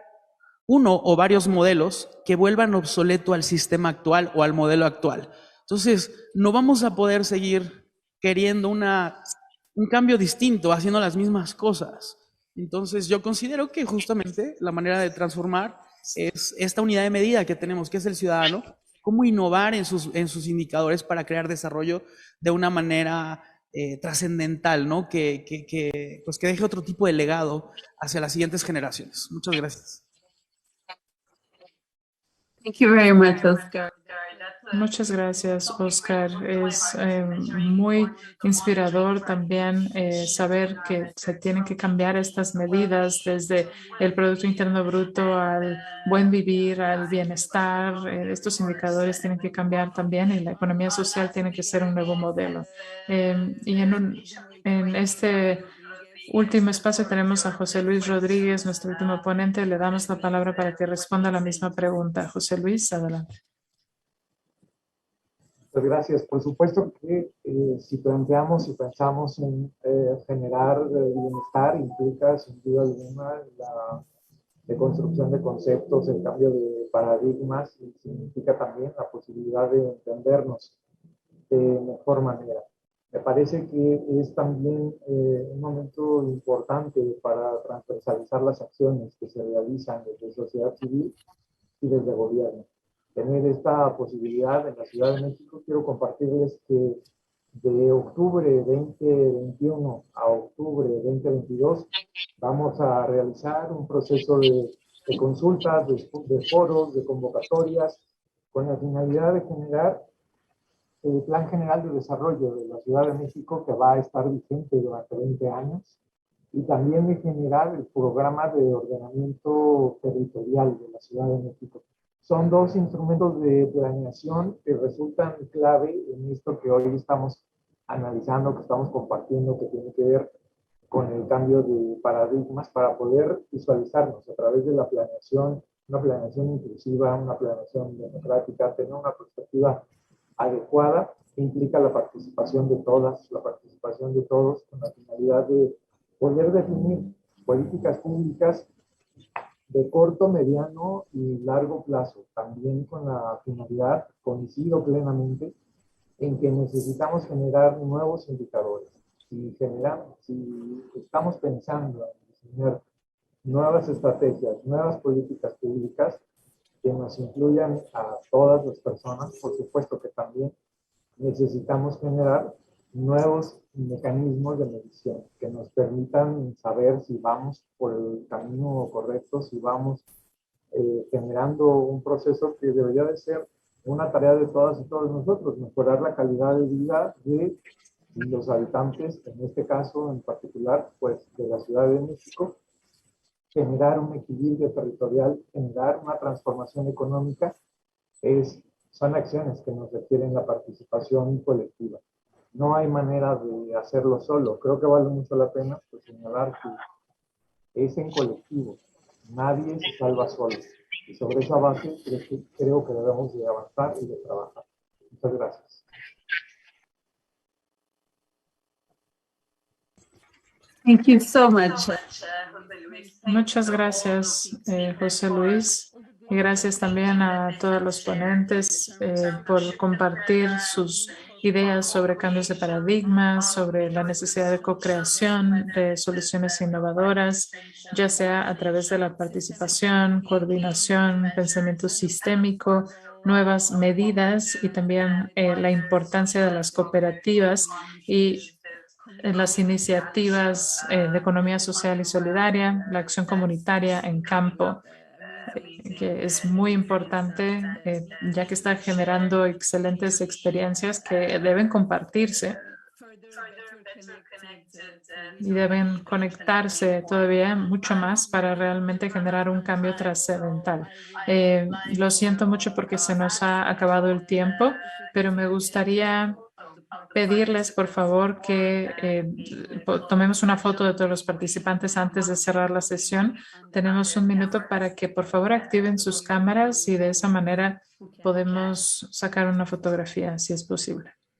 uno o varios modelos que vuelvan obsoleto al sistema actual o al modelo actual. Entonces, no vamos a poder seguir queriendo un cambio distinto, haciendo las mismas cosas. Entonces, yo considero que justamente la manera de transformar es esta unidad de medida que tenemos, que es el ciudadano, cómo innovar en sus indicadores para crear desarrollo de una manera trascendental, ¿no? Pues que deje otro tipo de legado hacia las siguientes generaciones. Muchas gracias. Thank you very much, Oscar. Muchas gracias, Oscar. Es muy inspirador también saber que se tienen que cambiar estas medidas desde el Producto Interno Bruto al buen vivir, al bienestar. Estos indicadores tienen que cambiar también y la economía social tiene que ser un nuevo modelo. Y en este último espacio tenemos a José Luis Rodríguez, nuestro último ponente. Le damos la palabra para que responda a la misma pregunta. José Luis, adelante. Muchas gracias. Por supuesto que si planteamos y pensamos en generar bienestar, implica sin duda alguna la deconstrucción de conceptos, el cambio de paradigmas, y significa también la posibilidad de entendernos de mejor manera. Me parece que es también un momento importante para transversalizar las acciones que se realizan desde sociedad civil y desde gobierno. Tener esta posibilidad en la Ciudad de México, quiero compartirles que de octubre 2021 a octubre 2022 vamos a realizar un proceso de consultas, de foros, de convocatorias, con la finalidad de generar el Plan General de Desarrollo de la Ciudad de México, que va a estar vigente durante 20 años, y también de generar el Programa de Ordenamiento Territorial de la Ciudad de México. Son dos instrumentos de planeación que resultan clave en esto que hoy estamos analizando, que estamos compartiendo, que tiene que ver con el cambio de paradigmas para poder visualizarnos a través de la planeación, una planeación inclusiva, una planeación democrática, tener una perspectiva adecuada que implica la participación de todas, la participación de todos, con la finalidad de poder definir políticas públicas de corto, mediano y largo plazo, también con la finalidad, coincido plenamente, en que necesitamos generar nuevos indicadores. Si estamos pensando en diseñar nuevas estrategias, nuevas políticas públicas que nos incluyan a todas las personas, por supuesto que también necesitamos generar nuevos mecanismos de medición que nos permitan saber si vamos por el camino correcto, si vamos generando un proceso que debería de ser una tarea de todas y todos nosotros, mejorar la calidad de vida de los habitantes, en este caso en particular, pues de la Ciudad de México, generar un equilibrio territorial, generar una transformación económica, son acciones que nos requieren la participación colectiva. No hay manera de hacerlo solo. Creo que vale mucho la pena pues, señalar que es en colectivo. Nadie se salva solo. Y sobre esa base creo que debemos de avanzar y de trabajar. Muchas gracias. Thank you so much. Muchas gracias, José Luis. Y gracias también a todos los ponentes por compartir sus ideas sobre cambios de paradigmas, sobre la necesidad de co-creación de soluciones innovadoras, ya sea a través de la participación, coordinación, pensamiento sistémico, nuevas medidas y también la importancia de las cooperativas y las iniciativas de economía social y solidaria, la acción comunitaria en campo, que es muy importante, ya que está generando excelentes experiencias que deben compartirse y deben conectarse todavía mucho más para realmente generar un cambio trascendental. Lo siento mucho porque se nos ha acabado el tiempo, pero me gustaría pedirles, por favor, que tomemos una foto de todos los participantes antes de cerrar la sesión. Tenemos un minuto para que, por favor, activen sus cámaras y de esa manera podemos sacar una fotografía, si es posible.